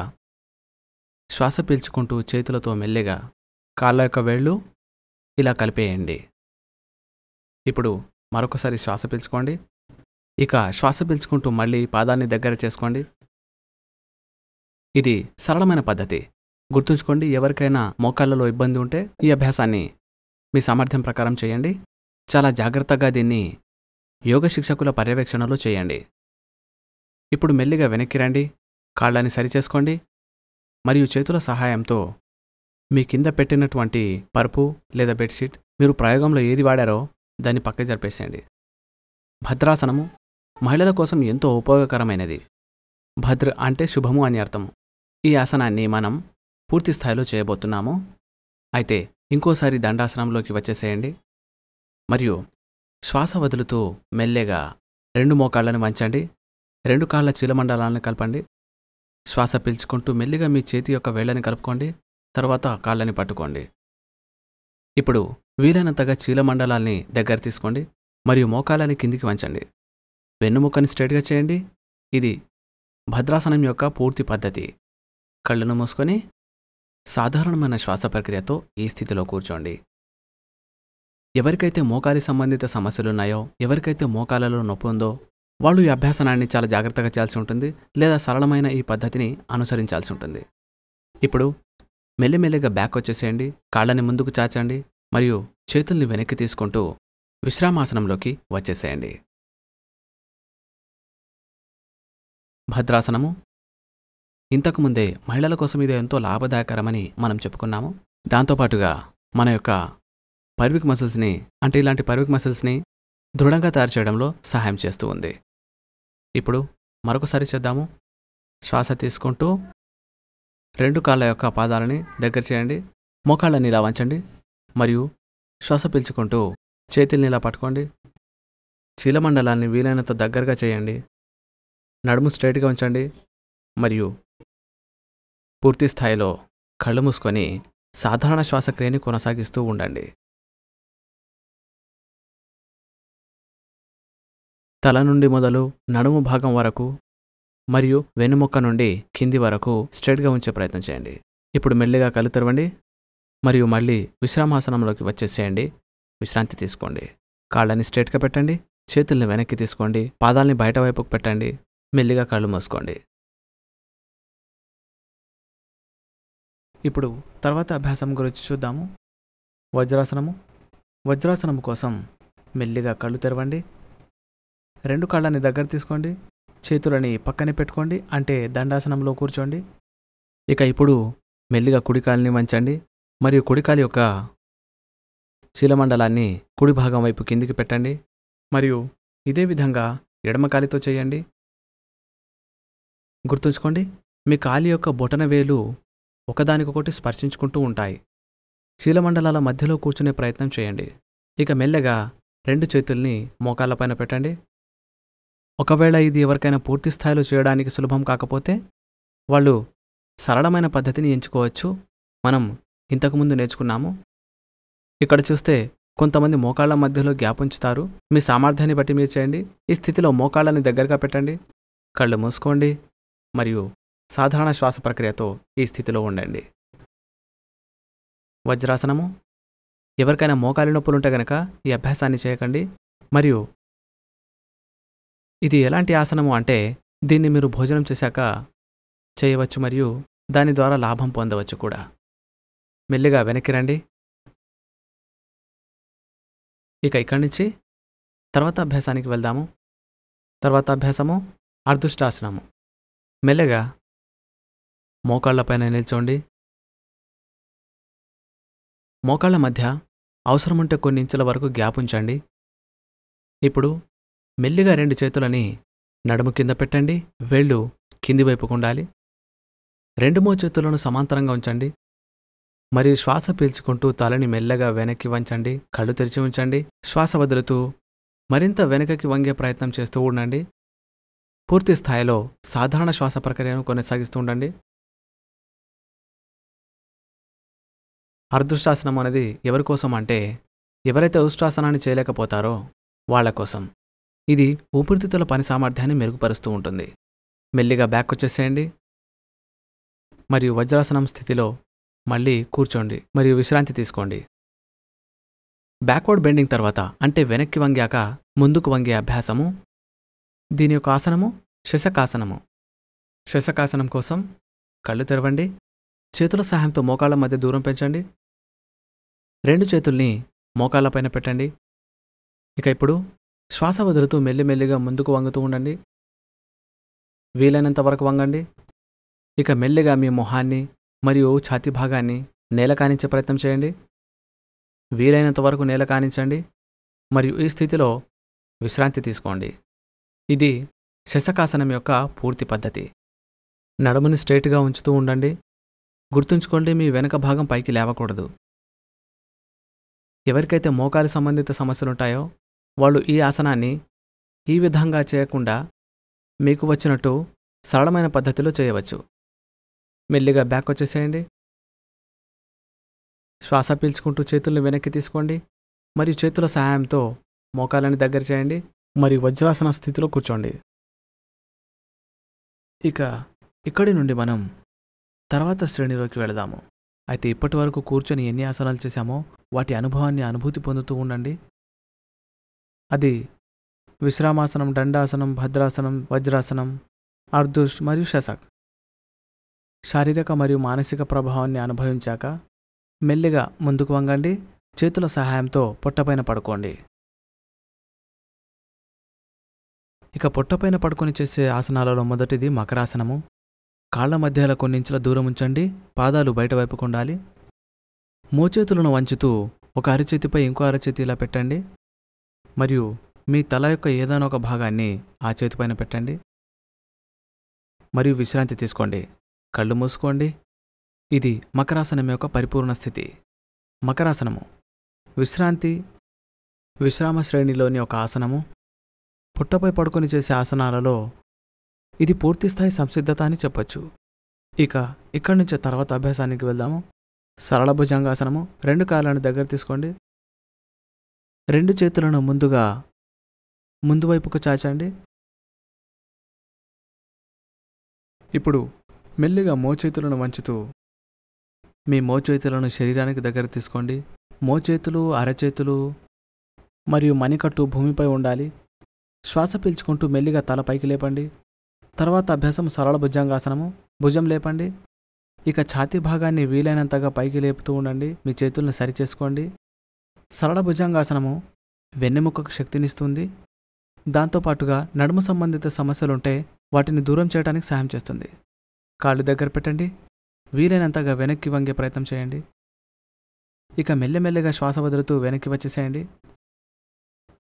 శ్వాస పీల్చుకుంటూ చేతులతో మెల్లిగా కాళ్ళ యొక్క వేళ్ళు ఇలా కలిపేయండి. ఇప్పుడు మరొకసారి శ్వాస పీల్చుకోండి. ఇక శ్వాస పీల్చుకుంటూ మళ్ళీ పాదాన్ని దగ్గర చేసుకోండి. ఇది సరళమైన పద్ధతి. గుర్తుంచుకోండి, ఎవరికైనా మోకాళ్ళలో ఇబ్బంది ఉంటే ఈ అభ్యాసాన్ని మీ సామర్థ్యం ప్రకారం చేయండి. చాలా జాగ్రత్తగా దీన్ని యోగ శిక్షకుల పర్యవేక్షణలో చేయండి. ఇప్పుడు మెల్లిగా వెనక్కి రండి. కాళ్ళని సరిచేసుకోండి మరియు చేతుల సహాయంతో మీ కింద పెట్టినటువంటి పరుపు లేదా బెడ్షీట్ మీరు ప్రయోగంలో ఏది వాడారో దాన్ని పక్కకి జరిపేసేయండి. భద్రాసనము మహిళల కోసం ఎంతో ఉపయోగకరమైనది. భద్ర అంటే శుభము అని అర్థము. ఈ ఆసనాన్ని మనం పూర్తి స్థాయిలో చేయబోతున్నాము. అయితే ఇంకోసారి దండాసనంలోకి వచ్చేసేయండి మరియు శ్వాస వదులుతూ మెల్లెగా 2 మోకాళ్ళని వంచండి. 2 కాళ్ళ చీలమండలాలను కలపండి. శ్వాస పీల్చుకుంటూ మెల్లిగా మీ చేతి యొక్క వేళ్ళని కలుపుకోండి. తర్వాత కాళ్ళని పట్టుకోండి. ఇప్పుడు వీలైనంతగా చీలమండలాల్ని దగ్గర తీసుకోండి మరియు మోకాళ్ళని కిందికి వంచండి. వెన్నుముక్కని స్ట్రైట్గా చేయండి. ఇది భద్రాసనం యొక్క పూర్తి పద్ధతి. కళ్ళను మూసుకొని సాధారణమైన శ్వాస ప్రక్రియతో ఈ స్థితిలో కూర్చోండి. ఎవరికైతే మోకాలి సంబంధిత సమస్యలున్నాయో, ఎవరికైతే మోకాళ్ళలో నొప్పి ఉందో వాళ్ళు ఈ అభ్యాసనాన్ని చాలా జాగ్రత్తగా చేయాల్సి ఉంటుంది, లేదా సరళమైన ఈ పద్ధతిని అనుసరించాల్సి ఉంటుంది. ఇప్పుడు మెల్లిమెల్లిగా బ్యాక్ వచ్చేసేయండి. కాళ్ళని ముందుకు చాచండి మరియు చేతుల్ని వెనక్కి తీసుకుంటూ విశ్రామాసనంలోకి వచ్చేసేయండి. భద్రాసనము ఇంతకుముందే మహిళల కోసం ఇది ఎంతో లాభదాయకరమని మనం చెప్పుకున్నాము. దాంతోపాటుగా మన యొక్క పర్విక్ మసిల్స్ని అంటే ఇలాంటి పర్విక్ మసిల్స్ని దృఢంగా తయారు చేయడంలో సహాయం చేస్తూ ఉంది. ఇప్పుడు మరొకసారి చేద్దాము. శ్వాస తీసుకుంటూ 2 కాళ్ళ యొక్క పాదాలని దగ్గర చేయండి. మోకాళ్ళని ఇలా వంచండి మరియు శ్వాస పీల్చుకుంటూ చేతుల్ని ఇలా పట్టుకోండి. చీలమండలాన్ని వీలైనంత దగ్గరగా చేయండి. నడుము స్ట్రైట్గా ఉంచండి మరియు పూర్తి స్థాయిలో కళ్ళు మూసుకొని సాధారణ శ్వాసక్రియని కొనసాగిస్తూ ఉండండి. తల నుండి మొదలు నడుము భాగం వరకు మరియు వెన్నుముక్క నుండి కింది వరకు స్ట్రైట్గా ఉంచే ప్రయత్నం చేయండి. ఇప్పుడు మెల్లిగా కళ్ళు తెరవండి మరియు మళ్ళీ విశ్రామాసనంలోకి వచ్చేసేయండి. విశ్రాంతి తీసుకోండి. కాళ్ళని స్ట్రైట్గా పెట్టండి. చేతుల్ని వెనక్కి తీసుకోండి. పాదాలని బయట వైపుకు పెట్టండి. మెల్లిగా కళ్ళు మూసుకోండి. ఇప్పుడు తర్వాత అభ్యాసం గురించి చూద్దాము. వజ్రాసనము. వజ్రాసనము కోసం మెల్లిగా కళ్ళు తెరవండి. 2 కాళ్ళని దగ్గర తీసుకోండి. చేతులని పక్కనే పెట్టుకోండి, అంటే దండాసనంలో కూర్చోండి. ఇక ఇప్పుడు మెల్లిగా కుడికాలిని వంచండి మరియు కుడికాలి యొక్క చీలమండలాన్ని కుడి భాగం వైపు కిందికి పెట్టండి మరియు ఇదే విధంగా ఎడమకాలితో చేయండి. గుర్తుంచుకోండి, మీ కాలి యొక్క బొటన వేలు ఒకదానికొకటి స్పర్శించుకుంటూ ఉంటాయి. చీలమండలాల మధ్యలో కూర్చునే ప్రయత్నం చేయండి. ఇక మెల్లగా 2 చేతుల్ని మోకాళ్ళపైన పెట్టండి. ఒకవేళ ఇది ఎవరికైనా పూర్తి స్థాయిలో చేయడానికి సులభం కాకపోతే వాళ్ళు సరళమైన పద్ధతిని ఎంచుకోవచ్చు. మనం ఇంతకుముందు నేర్చుకున్నాము. ఇక్కడ చూస్తే కొంతమంది మోకాళ్ళ మధ్యలో గ్యాప్ ఉంచుతారు. మీ సామర్థ్యాన్ని బట్టి మీరు చేయండి. ఈ స్థితిలో మోకాళ్ళని దగ్గరగా పెట్టండి. కళ్ళు మూసుకోండి మరియు సాధారణ శ్వాస ప్రక్రియతో ఈ స్థితిలో ఉండండి. వజ్రాసనము. ఎవరికైనా మోకాలి నొప్పులుంటే గనక ఈ అభ్యాసాన్ని చేయకండి. మరియు ఇది ఎలాంటి ఆసనము అంటే దీన్ని మీరు భోజనం చేశాక చేయవచ్చు మరియు దాని ద్వారా లాభం పొందవచ్చు కూడా. మెల్లిగా వెనక్కి రండి. ఇక ఇక్కడి నుంచి తర్వాత అభ్యాసానికి వెళ్దాము. తర్వాత అభ్యాసము అర్ధుష్టాసనము. మెల్లగా మోకాళ్లపైన నిల్చోండి. మోకాళ్ల మధ్య అవసరముంటే కొన్ని ఇంచుల వరకు గ్యాప్ ఉంచండి. ఇప్పుడు మెల్లిగా 2 చేతులని నడుము కింద పెట్టండి. వేళ్ళు కింది వైపుకు ఉండాలి. 2 మోచేతులను సమాంతరంగా ఉంచండి. మరియు శ్వాస పీల్చుకుంటూ తలని మెల్లగా వెనక్కి వంచండి. కళ్ళు తెరిచి ఉంచండి. శ్వాస వదులుతూ మరింత వెనకకి వంగే ప్రయత్నం చేస్తూ ఉండండి. పూర్తి స్థాయిలో సాధారణ శ్వాస ప్రక్రియను కొనసాగిస్తూ ఉండండి. అర్ధుష్టాసనం అనేది ఎవరి కోసం అంటే ఎవరైతే ఉష్ట్రాసనాన్ని చేయలేకపోతారో వాళ్ల కోసం. ఇది ఊపిరితిత్తుల పని సామర్థ్యాన్ని మెరుగుపరుస్తూ ఉంటుంది. మెల్లిగా బ్యాక్ వచ్చేసేయండి. మరియు వజ్రాసనం స్థితిలో మళ్ళీ కూర్చోండి మరియు విశ్రాంతి తీసుకోండి. బ్యాక్వర్డ్ బెండింగ్ తర్వాత అంటే వెనక్కి వంగాక ముందుకు వంగే అభ్యాసము. దీని యొక్క ఆసనము శశకాసనము. శశకాసనం కోసం కళ్ళు తెరవండి. చేతుల సహాయంతో మోకాళ్ల మధ్య దూరం పెంచండి. 2 చేతుల్ని మోకాళ్లపైన పెట్టండి. ఇక ఇప్పుడు శ్వాస వదులుతూ మెల్లిమెల్లిగా ముందుకు వంగుతూ ఉండండి. వీలైనంత వరకు వంగండి. ఇక మెల్లిగా మీ మొహాన్ని మరియు ఛాతీ భాగాన్ని నేల కానించే ప్రయత్నం చేయండి. వీలైనంత వరకు నేల కానించండి మరియు ఈ స్థితిలో విశ్రాంతి తీసుకోండి. ఇది శశకాసనం యొక్క పూర్తి పద్ధతి. నడుముని స్ట్రైట్గా ఉంచుతూ ఉండండి. గుర్తుంచుకోండి, మీ వెనక భాగం పైకి లేవకూడదు. ఎవరికైతే మోకాలి సంబంధిత సమస్యలుంటాయో వాళ్ళు ఈ ఆసనాన్ని ఈ విధంగా చేయకుండా మీకు వచ్చినట్టు సరళమైన పద్ధతిలో చేయవచ్చు. మెల్లిగా బ్యాక్ వచ్చేసేయండి. శ్వాస పీల్చుకుంటూ చేతుల్ని వెనక్కి తీసుకోండి మరియు చేతుల సహాయంతో మోకాలని దగ్గర చేయండి మరియు వజ్రాసన స్థితిలో కూర్చోండి. ఇక ఇక్కడి నుండి మనం తర్వాత శ్రేణిలోకి వెళదాము. అయితే ఇప్పటి వరకు కూర్చొని ఎన్ని ఆసనాలు చేశామో వాటి అనుభవాన్ని అనుభూతి పొందుతూ ఉండండి. అది విశ్రామాసనం, దండాసనం, భద్రాసనం, వజ్రాసనం, అర్ధుష్ మరియు శశక్. శారీరక మరియు మానసిక ప్రభావాన్ని అనుభవించాక మెల్లిగా ముందుకు వంగండి. చేతుల సహాయంతో పొట్టపైన పడుకోండి. ఇక పొట్టపైన పడుకొని చేసే ఆసనాలలో మొదటిది మకరాసనము. కాళ్ల మధ్యలో కొన్ని ఇంచుల దూరం ఉంచండి. పాదాలు బయటవైపుకు ఉండాలి. మోచేతులను వంచుతూ ఒక అరచేతిపై ఇంకో అరచేతి ఇలా పెట్టండి మరియు మీ తల యొక్క ఏదైనా ఒక భాగాన్ని ఆ చేతిపైన పెట్టండి మరియు విశ్రాంతి తీసుకోండి. కళ్ళు మూసుకోండి. ఇది మకరాసనం యొక్క పరిపూర్ణ స్థితి. మకరాసనము విశ్రామ శ్రేణిలోని ఒక ఆసనము. పుట్టపై పడుకొని చేసే ఆసనాలలో ఇది పూర్తిస్థాయి సంసిద్ధత అని చెప్పచ్చు. ఇక ఇక్కడి నుంచి తర్వాత అభ్యాసానికి వెళ్దాము. సరళ భుజంగాసనము. 2 కాళ్ళను దగ్గర తీసుకోండి. 2 చేతులను ముందు వైపుకు చాచండి. ఇప్పుడు మెల్లిగా మోచేతులను వంచుతూ మీ మోచేతులను శరీరానికి దగ్గర తీసుకోండి. మోచేతులు, అరచేతులు మరియు మణికట్టు భూమిపై ఉండాలి. శ్వాస పీల్చుకుంటూ మెల్లిగా తల పైకి లేపండి. తర్వాత అభ్యాసం సరళ భుజంగాసనము. భుజం లేపండి. ఇక ఛాతీ భాగాన్ని వీలైనంతగా పైకి లేపుతూ ఉండండి. మీ చేతుల్ని సరిచేసుకోండి. సరళ భుజంగాసనము వెన్నెముకకు శక్తినిస్తుంది. దాంతోపాటుగా నడుము సంబంధిత సమస్యలుంటే వాటిని దూరం చేయడానికి సహాయం చేస్తుంది. కాళ్ళు దగ్గర పెట్టండి. వీలైనంతగా వెనక్కి వంగే ప్రయత్నం చేయండి. ఇక మెల్లమెల్లగా శ్వాస వదులుతూ వెనక్కి వచ్చేసేయండి.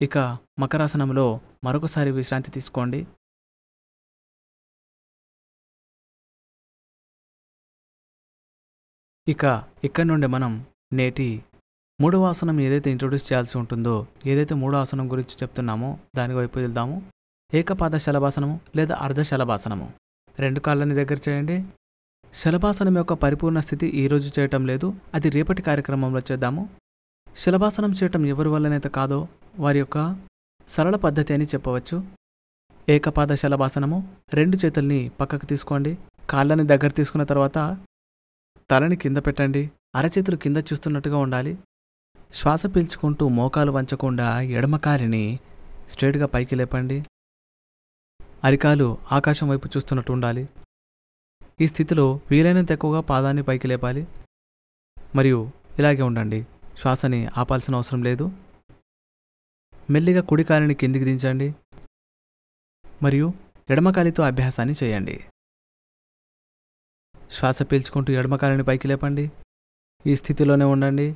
ఇక మకరాసనంలో మరొకసారి విశ్రాంతి తీసుకోండి. ఇక ఇక్కడి నుండి మనం నేటి 3వ ఆసనం ఏదైతే ఇంట్రొడ్యూస్ చేయాల్సి ఉంటుందో, ఏదైతే 3వ ఆసనం గురించి చెప్తున్నామో దాని వైపు వెళ్దాము. ఏకపాద శలభాసనము లేదా అర్ధ శలభాసనము. 2 కాళ్ళని దగ్గర చేయండి. శలభాసనం యొక్క పరిపూర్ణ స్థితి ఈరోజు చేయటం లేదు, అది రేపటి కార్యక్రమంలో చేద్దాము. శలభాసనం చేయటం ఎవరి వల్లనైతే కాదో వారి యొక్క సరళ పద్ధతి అని చెప్పవచ్చు. ఏకపాద శలభాసనము. 2 చేతుల్ని పక్కకు తీసుకోండి. కాళ్ళని దగ్గర తీసుకున్న తర్వాత తలని కింద పెట్టండి. అరచేతులు కింద చూస్తున్నట్టుగా ఉండాలి. శ్వాస పీల్చుకుంటూ మోకాలు వంచకుండా ఎడమ కాలిని స్ట్రేట్గా పైకి లేపండి. అరికాలు ఆకాశం వైపు చూస్తున్నట్టు ఉండాలి. ఈ స్థితిలో వీలైనంత ఎక్కువగా పాదాన్ని పైకి లేపాలి. మరియు ఇలాగే ఉండండి. శ్వాసని ఆపాల్సిన అవసరం లేదు. మెల్లిగా కుడి కాలిని కిందికి దించండి మరియు ఎడమ కాలితో అభ్యాసాన్ని చేయండి. శ్వాస పీల్చుకుంటూ ఎడమ కాలిని పైకి లేపండి. ఈ స్థితిలోనే ఉండండి.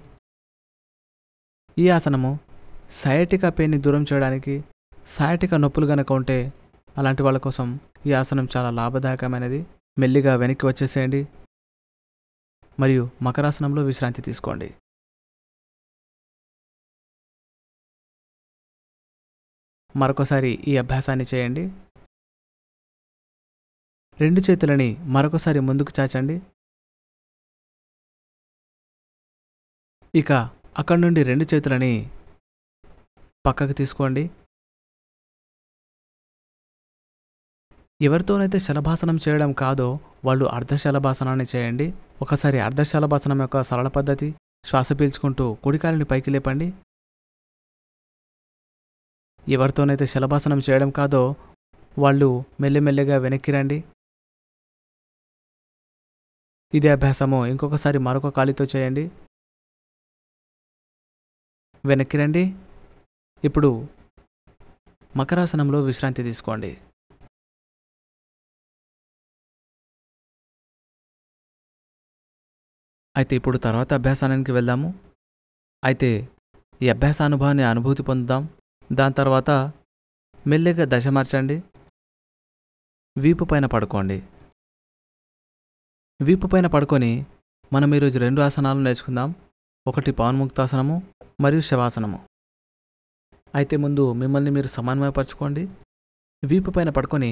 ఈ ఆసనము సయాటికా పెయిన్ని దూరం చేయడానికి, సయాటికా నొప్పులు గనక ఉంటే అలాంటి వాళ్ళ కోసం ఈ ఆసనం చాలా లాభదాయకమైనది. మెల్లిగా వెనక్కి వచ్చేసేయండి మరియు మకరాసనంలో విశ్రాంతి తీసుకోండి. మరొకసారి ఈ అభ్యాసాన్ని చేయండి. 2 చేతులని మరొకసారి ముందుకు చాచండి. ఇక అక్కడి నుండి 2 చేతులని పక్కకు తీసుకోండి. ఎవరితోనైతే శలభాసనం చేయడం కాదో వాళ్ళు అర్ధశలభాసనాన్ని చేయండి. ఒకసారి అర్ధశలభాసనం యొక్క సరళ పద్ధతి. శ్వాస పీల్చుకుంటూ కుడికాలిని పైకి లేపండి. ఎవరితోనైతే శలభాసనం చేయడం కాదో వాళ్ళు మెల్లిమెల్లిగా వెనక్కి రండి. ఇదే అభ్యాసము ఇంకొకసారి మరొక కాలితో చేయండి. వెనక్కి రండి. ఇప్పుడు మకరాసనంలో విశ్రాంతి తీసుకోండి. అయితే ఇప్పుడు తర్వాత అభ్యాసానికి వెళ్దాము. అయితే ఈ అభ్యాసానుభవాన్ని అనుభూతి పొందుదాం. దాని తర్వాత మెల్లిగా దశ మార్చండి. వీపు పైన పడుకోండి. వీపు పైన పడుకొని మనం ఈరోజు 2 ఆసనాలు నేర్చుకుందాం. ఒకటి పవన్ముక్తాసనము మరియు శవాసనము. అయితే ముందు మిమ్మల్ని మీరు సమన్వయపరచుకోండి. వీపు పైన పడుకొని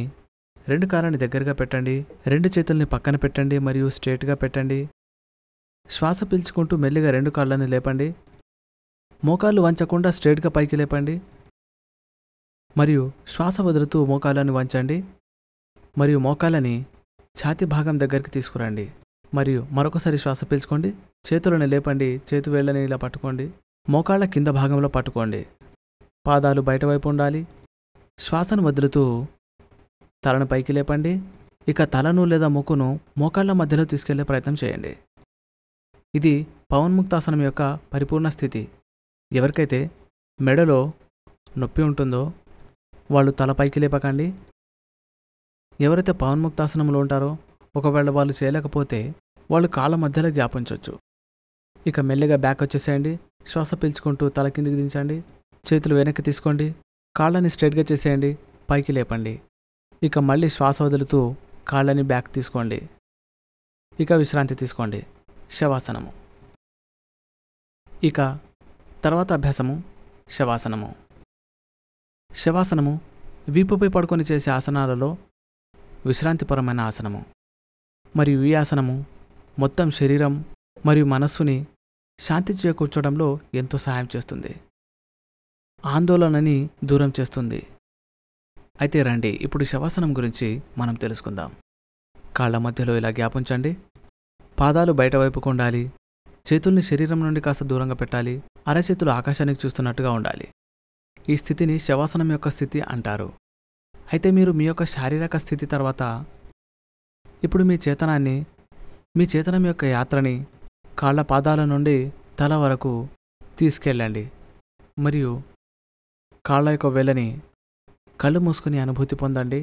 2 కాళ్ళని దగ్గరగా పెట్టండి. 2 చేతుల్ని పక్కన పెట్టండి మరియు స్ట్రేట్గా పెట్టండి. శ్వాస పీల్చుకుంటూ మెల్లిగా 2 కాళ్ళని లేపండి. మోకాళ్ళు వంచకుండా స్ట్రేట్గా పైకి లేపండి మరియు శ్వాస వదులుతూ మోకాళ్ళని వంచండి మరియు మోకాళ్ళని ఛాతీ భాగం దగ్గరికి తీసుకురండి. మరియు మరొకసారి శ్వాస పీల్చుకోండి. చేతులను లేపండి. చేతి వేళ్ళని ఇలా పట్టుకోండి. మోకాళ్ళ కింద భాగంలో పట్టుకోండి. పాదాలు బయటవైపు ఉండాలి. శ్వాసను వదులుతూ తలను పైకి లేపండి. ఇక తలను లేదా ముక్కును మోకాళ్ళ మధ్యలో తీసుకెళ్లే ప్రయత్నం చేయండి. ఇది పవన్ముక్తాసనం యొక్క పరిపూర్ణ స్థితి. ఎవరికైతే మెడలో నొప్పి ఉంటుందో వాళ్ళు తల పైకి లేపకండి. ఎవరైతే పవన్ముక్తాసనంలో ఉంటారో ఒకవేళ వాళ్ళు చేయలేకపోతే వాళ్ళు కాళ్ళ మధ్యలో గ్యాప్ ఉంచొచ్చు. ఇక మెల్లిగా బ్యాక్ వచ్చేసేయండి. శ్వాస పీల్చుకుంటూ తల కిందికి దించండి. చేతులు వెనక్కి తీసుకోండి. కాళ్ళని స్ట్రైట్గా చేసేయండి. పైకి లేపండి. ఇక మళ్ళీ శ్వాస వదులుతూ కాళ్ళని బ్యాక్ తీసుకోండి. ఇక విశ్రాంతి తీసుకోండి. శవాసనము. ఇక తర్వాత అభ్యాసము శవాసనము. శవాసనము వీపుపై పడుకొని చేసే ఆసనాలలో విశ్రాంతిపరమైన ఆసనము. మరియు ఈ ఆసనము మొత్తం శరీరం మరియు మనస్సుని శాంతి చేకూర్చడంలో ఎంతో సహాయం చేస్తుంది. ఆందోళనని దూరం చేస్తుంది. అయితే రండి ఇప్పుడు శవాసనం గురించి మనం తెలుసుకుందాం. కాళ్ళ మధ్యలో ఇలా గ్యాప్ ఉంచండి. పాదాలు బయట వైపుకు ఉండాలి. చేతుల్ని శరీరం నుండి కాస్త దూరంగా పెట్టాలి. అరచేతులు ఆకాశానికి చూస్తున్నట్టుగా ఉండాలి. ఈ స్థితిని శవాసనం యొక్క స్థితి అంటారు. అయితే మీరు మీ యొక్క శారీరక స్థితి తర్వాత ఇప్పుడు మీ చేతనం యొక్క యాత్రని కాళ్ళ పాదాల నుండి తల వరకు తీసుకెళ్ళండి. మరియు కాళ్ళ యొక్క వేళ్ళని కళ్ళు మూసుకుని అనుభూతి పొందండి.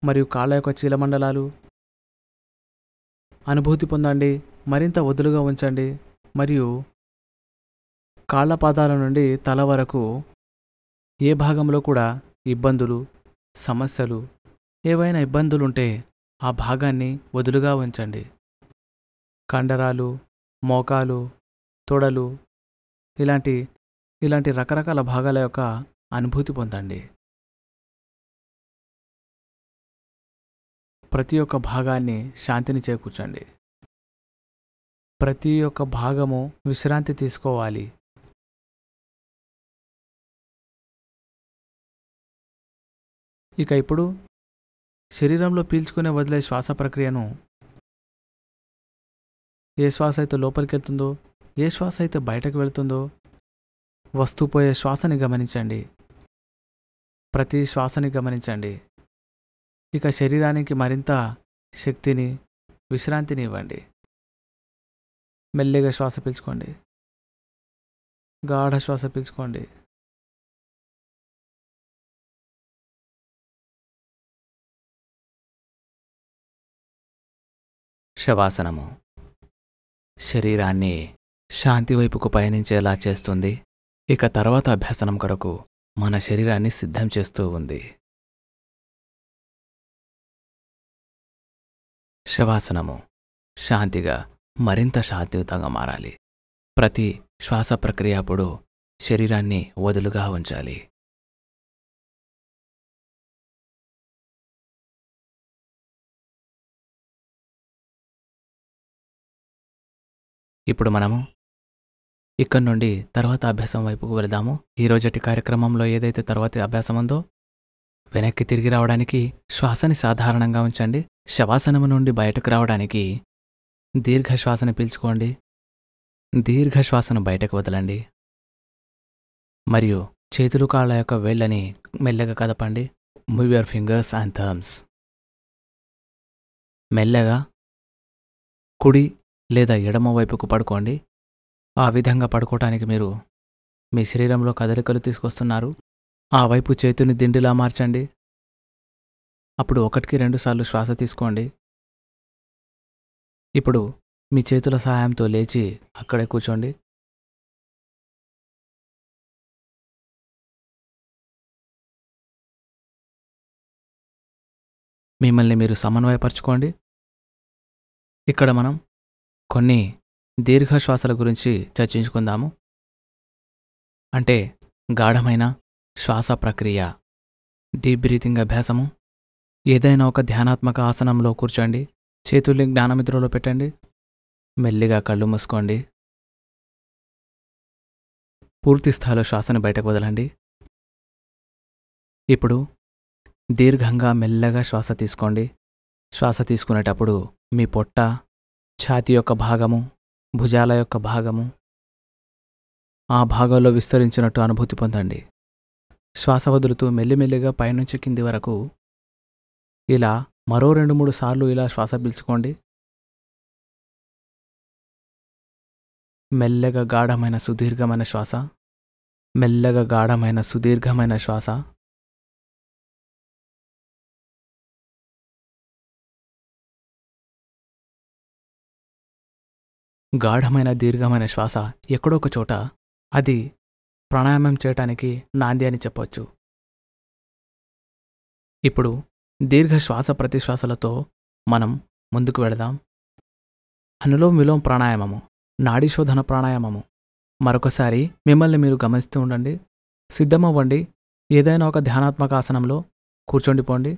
మరియు కాళ్ళ యొక్క చీలమండలాలు అనుభూతి పొందండి. మరింత వదులుగా ఉంచండి. మరియు కాళ్ళ పాదాల నుండి తల వరకు ఏ భాగంలో కూడా ఇబ్బందులు, సమస్యలు, ఏవైనా ఇబ్బందులుంటే ఆ భాగాన్ని వదులుగా ఉంచండి. కండరాలు, మోకాలు, తొడలు ఇలాంటి రకరకాల భాగాల యొక్క అనుభూతి పొందండి. ప్రతి ఒక్క భాగాన్ని శాంతిని చేకూర్చండి. ప్రతి ఒక్క భాగము విశ్రాంతి తీసుకోవాలి. ఇక ఇప్పుడు శరీరంలో పీల్చుకునే వదిలే శ్వాస ప్రక్రియను ఏ శ్వాస అయితే లోపలికి వెళ్తుందో, ఏ శ్వాస అయితే బయటకు వెళ్తుందో వస్తూ పోయే శ్వాసని గమనించండి. ప్రతి శ్వాసని గమనించండి. ఇక శరీరానికి మరింత శక్తిని, విశ్రాంతిని ఇవ్వండి. మెల్లిగా శ్వాస పీల్చుకోండి. గాఢ శ్వాస పీల్చుకోండి. శవాసనము శరీరాన్ని శాంతి వైపుకు పయనించేలా చేస్తుంది. ఇక తర్వాత అభ్యాసనం కొరకు మన శరీరాన్ని సిద్ధం చేస్తూ ఉంది. శవాసనము శాంతిగా, మరింత శాంతియుతంగా మారాలి. ప్రతి శ్వాస ప్రక్రియ అప్పుడు శరీరాన్ని వదులుగా ఉంచాలి. ఇప్పుడు మనము ఇక్కడి నుండి తర్వాత అభ్యాసం వైపుకు వెళదాము. ఈరోజటి కార్యక్రమంలో ఏదైతే తర్వాతి అభ్యాసం ఉందో వెనక్కి తిరిగి రావడానికి శ్వాసని సాధారణంగా ఉంచండి. శవాసనము నుండి బయటకు రావడానికి దీర్ఘ శ్వాసను పీల్చుకోండి. దీర్ఘ శ్వాసను బయటకు వదలండి. మరియు చేతులు కాళ్ళ యొక్క వేళ్ళని మెల్లగా కదపండి. Move your fingers and thumbs. మెల్లగా కుడి లేదా ఎడమ వైపుకు పడుకోండి. ఆ విధంగా పడుకోవటానికి మీరు మీ శరీరంలో కదలికలు తీసుకొస్తున్నారు. ఆ వైపు చేతిని దిండిలా మార్చండి. అప్పుడు 1కి 2 సార్లు శ్వాస తీసుకోండి. ఇప్పుడు మీ చేతుల సహాయంతో లేచి అక్కడే కూర్చోండి. మిమ్మల్ని మీరు సమన్వయపరచుకోండి. ఇక్కడ మనం కొన్ని దీర్ఘ శ్వాసల గురించి చర్చించుకుందాము. అంటే గాఢమైన శ్వాస ప్రక్రియ, డీప్ బ్రీతింగ్ అభ్యాసము. ఏదైనా ఒక ధ్యానాత్మక ఆసనంలో కూర్చోండి. చేతుల్ని జ్ఞానముద్రలో పెట్టండి. మెల్లిగా కళ్ళు మూసుకోండి. పూర్తి స్థాయిలో శ్వాసను బయటకు వదలండి. ఇప్పుడు దీర్ఘంగా మెల్లగా శ్వాస తీసుకోండి. శ్వాస తీసుకునేటప్పుడు మీ పొట్ట, ఛాతీ యొక్క భాగము, భుజాల యొక్క భాగము, ఆ భాగంలో విస్తరించినట్టు అనుభూతి పొందండి. శ్వాస వదులుతూ మెల్లిమెల్లిగా పైనుంచి కింది వరకు ఇలా మరో 2-3 సార్లు ఇలా శ్వాస పీల్చుకోండి. మెల్లగా గాఢమైన సుదీర్ఘమైన శ్వాస, మెల్లగా గాఢమైన సుదీర్ఘమైన శ్వాస. గాఢమైన దీర్ఘమైన శ్వాస ఎక్కడో ఒక చోట అది ప్రాణాయామం చేయటానికి నాంది అని చెప్పవచ్చు. ఇప్పుడు దీర్ఘ శ్వాస ప్రతిశ్వాసలతో మనం ముందుకు వెళదాం. అనులోమ విలోమ ప్రాణాయామము, నాడీ శోధన ప్రాణాయామము. మరొకసారి మిమ్మల్ని మీరు గమనిస్తూ ఉండండి. సిద్ధమవ్వండి. ఏదైనా ఒక ధ్యానాత్మక ఆసనంలో కూర్చోండిపోండి.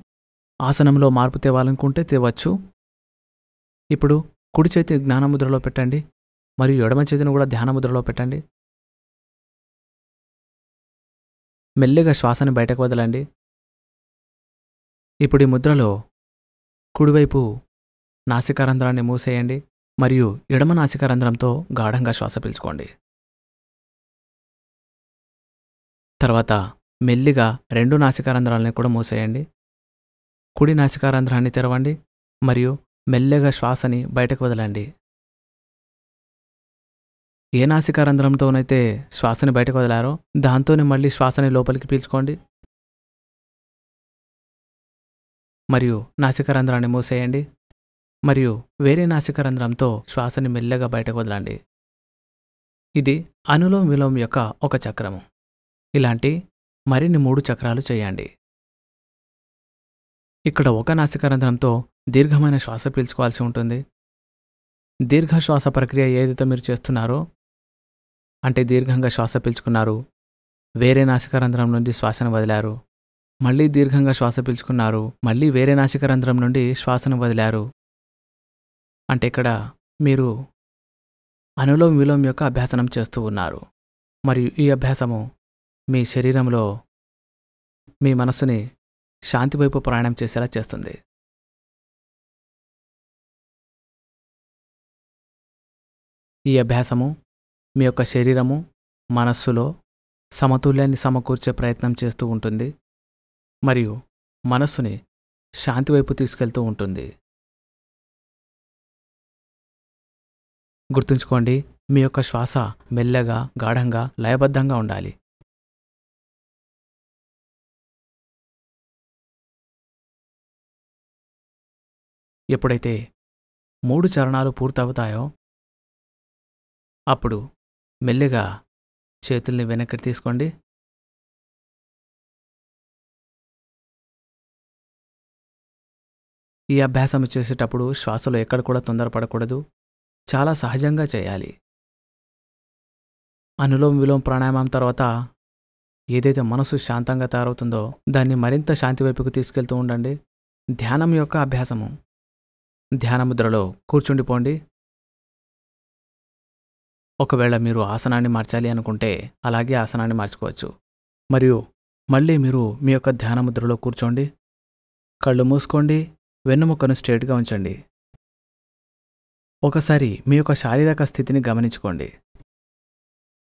ఆసనంలో మార్పు తేవాలనుకుంటే తేవచ్చు. ఇప్పుడు కుడి చేతి జ్ఞానముద్రలో పెట్టండి మరియు ఎడమ చేతిని కూడా ధ్యానముద్రలో పెట్టండి. మెల్లిగా శ్వాసని బయటకు వదలండి. ఇప్పుడు ఈ ముద్రలో కుడివైపు నాసికారంధ్రాన్ని మూసేయండి మరియు ఎడమ నాసికారంధ్రంతో గాఢంగా శ్వాస పీల్చుకోండి. తర్వాత మెల్లిగా 2 నాసికారంధ్రాలని కూడా మూసేయండి. కుడి నాసికారంధ్రాన్ని తెరవండి మరియు మెల్లగా శ్వాసని బయటకు వదలండి. ఏ నాసికారంధ్రంతోనైతే శ్వాసని బయటకు వదిలారో దాంతోనే మళ్ళీ శ్వాసని లోపలికి పీల్చుకోండి మరియు నాసికారంధ్రాన్ని మూసేయండి మరియు వేరే నాసికారంధ్రంతో శ్వాసని మెల్లగా బయటకు వదలండి. ఇది అనులోమ విలోమ యొక్క ఒక చక్రము. ఇలాంటి మరిన్ని 3 చక్రాలు చేయండి. ఇక్కడ ఒక నాసికారంధ్రంతో దీర్ఘమైన శ్వాస పీల్చుకోవాల్సి ఉంటుంది. దీర్ఘ శ్వాస ప్రక్రియ ఏదైతే మీరు చేస్తున్నారో, అంటే దీర్ఘంగా శ్వాస పీల్చుకున్నారు, వేరే నాసికారంధ్రం నుండి శ్వాసను వదిలారు, మళ్ళీ దీర్ఘంగా శ్వాస పీల్చుకున్నారు, మళ్ళీ వేరే నాసికారంధ్రం నుండి శ్వాసను వదిలారు. అంటే ఇక్కడ మీరు అనులోమ విలోమ యొక్క అభ్యాసనం చేస్తూ ఉన్నారు. మరియు ఈ అభ్యాసము మీ శరీరంలో మీ మనస్సుని శాంతి వైపు ప్రయాణం చేసేలా చేస్తుంది. ఈ అభ్యాసము మీ యొక్క శరీరము, మనస్సులో సమతుల్యాన్ని సమకూర్చే ప్రయత్నం చేస్తూ ఉంటుంది మరియు మనస్సుని శాంతి వైపు తీసుకెళ్తూ ఉంటుంది. గుర్తుంచుకోండి, మీ యొక్క శ్వాస మెల్లగా, గాఢంగా, లయబద్ధంగా ఉండాలి. ఎప్పుడైతే 3 చరణాలు పూర్తవుతాయో అప్పుడు మెల్లిగా చేతుల్ని వెనక్కి తీసుకోండి. ఈ అభ్యాసం చేసేటప్పుడు శ్వాసలో ఎక్కడ కూడా తొందరపడకూడదు. చాలా సహజంగా చేయాలి. అనులోమ విలోమ ప్రాణాయామం తర్వాత ఏదైతే మనసు శాంతంగా తయారవుతుందో దాన్ని మరింత శాంతి వైపుకు తీసుకెళ్తూ ఉండండి. ధ్యానం యొక్క అభ్యాసము. ధ్యాన ముద్రలో కూర్చుండిపోండి. ఒకవేళ మీరు ఆసనాన్ని మార్చాలి అనుకుంటే అలాగే ఆసనాన్ని మార్చుకోవచ్చు. మరియు మళ్ళీ మీరు మీ యొక్క ధ్యాన ముద్రలో కూర్చోండి. కళ్ళు మూసుకోండి. వెన్నుముకను స్ట్రేట్గా ఉంచండి. ఒకసారి మీ యొక్క శారీరక స్థితిని గమనించుకోండి.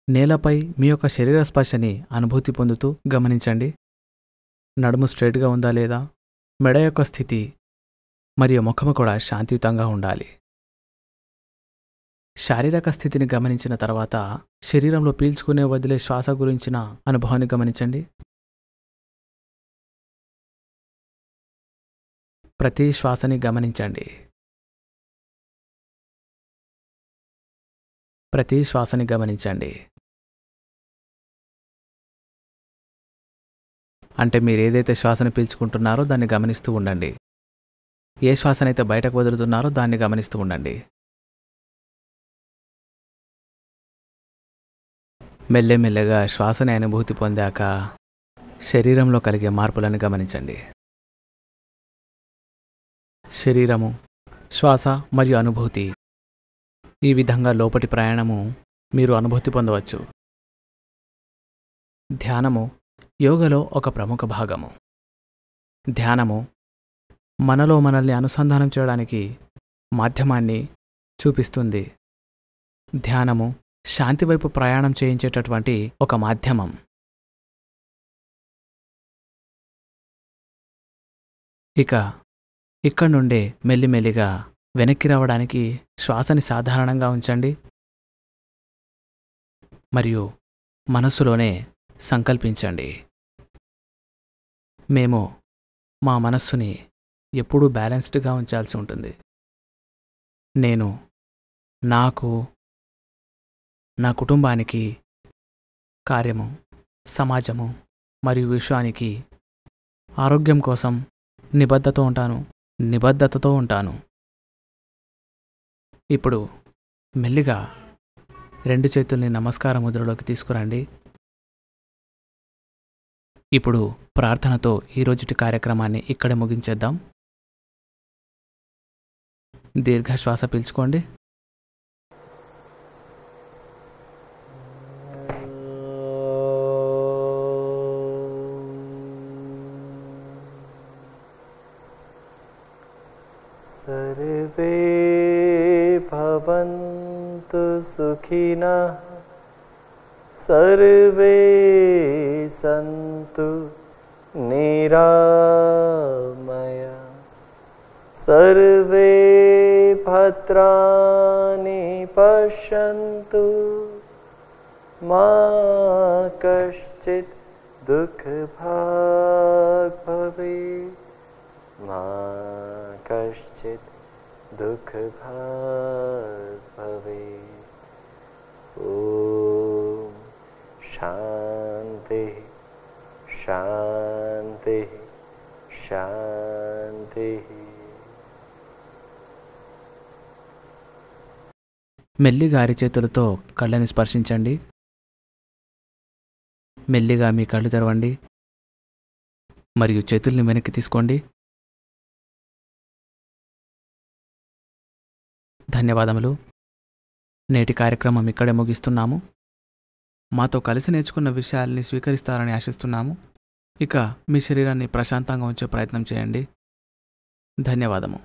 నేలపై మీ యొక్క శరీర స్పర్శని అనుభూతి పొందుతూ గమనించండి. నడుము స్ట్రేట్గా ఉందా లేదా, మెడ యొక్క స్థితి మరియు ముఖము కూడా శాంతియుతంగా ఉండాలి. శారీరక స్థితిని గమనించిన తర్వాత శరీరంలో పీల్చుకునే వదిలే శ్వాస గురించిన అనుభవాన్ని గమనించండి. ప్రతి శ్వాసని గమనించండి. ప్రతి శ్వాసని గమనించండి. అంటే మీరు ఏదైతే శ్వాసను పీల్చుకుంటున్నారో దాన్ని గమనిస్తూ ఉండండి. ఏ శ్వాసనైతే బయటకు వదులుతున్నారో దాన్ని గమనిస్తూ ఉండండి. మెల్లెమెల్లగా శ్వాసని అనుభూతి పొందాక శరీరంలో కలిగే మార్పులను గమనించండి. శరీరము, శ్వాస మరియు అనుభూతి, ఈ విధంగా లోపటి ప్రయాణము మీరు అనుభూతి పొందవచ్చు. ధ్యానము యోగలో ఒక ప్రముఖ భాగము. ధ్యానము మనలో మనల్ని అనుసంధానం చేయడానికి మాధ్యమాన్ని చూపిస్తుంది. ధ్యానము శాంతి వైపు ప్రయాణం చేయించేటటువంటి ఒక మాధ్యమం. ఇక్కడి నుండే మెల్లిమెల్లిగా వెనక్కి రావడానికి శ్వాసని సాధారణంగా ఉంచండి మరియు మనస్సులోనే సంకల్పించండి. మేము మా మనస్సుని ఎప్పుడూ బ్యాలెన్స్డ్గా ఉంచాల్సి ఉంటుంది. నేను నాకు, నా కుటుంబానికి, కార్యము, సమాజము మరియు విశ్వానికి ఆరోగ్యం కోసం నిబద్ధతతో ఉంటాను. ఇప్పుడు మెల్లిగా 2 చేతుల్ని నమస్కార ముద్రలోకి తీసుకురండి. ఇప్పుడు ప్రార్థనతో ఈరోజుటి కార్యక్రమాన్ని ఇక్కడే ముగించేద్దాం. దీర్ఘ శ్వాస పీల్చుకోండి.
सर्वे भवन्तु सुखिनः सर्वे सन्तु निरामया सर्वे भद्राणि पश्यन्तु मा कश्चित् दुःखभाग् भवेत् मा कश्चित् दुःखभाग् भवेत्। ॐ शान्तिः शान्तिः शान्तिः।
మెల్లిగా అరిచేతులతో కళ్ళని స్పర్శించండి. మెల్లిగా మీ కళ్ళు తెరవండి మరియు చేతుల్ని వెనక్కి తీసుకోండి. ధన్యవాదములు. నేటి కార్యక్రమం ఇక్కడే ముగిస్తున్నాము. మాతో కలిసి నేర్చుకున్న విషయాల్ని స్వీకరిస్తారని ఆశిస్తున్నాము. ఇక మీ శరీరాన్ని ప్రశాంతంగా ఉంచే ప్రయత్నం చేయండి. ధన్యవాదము.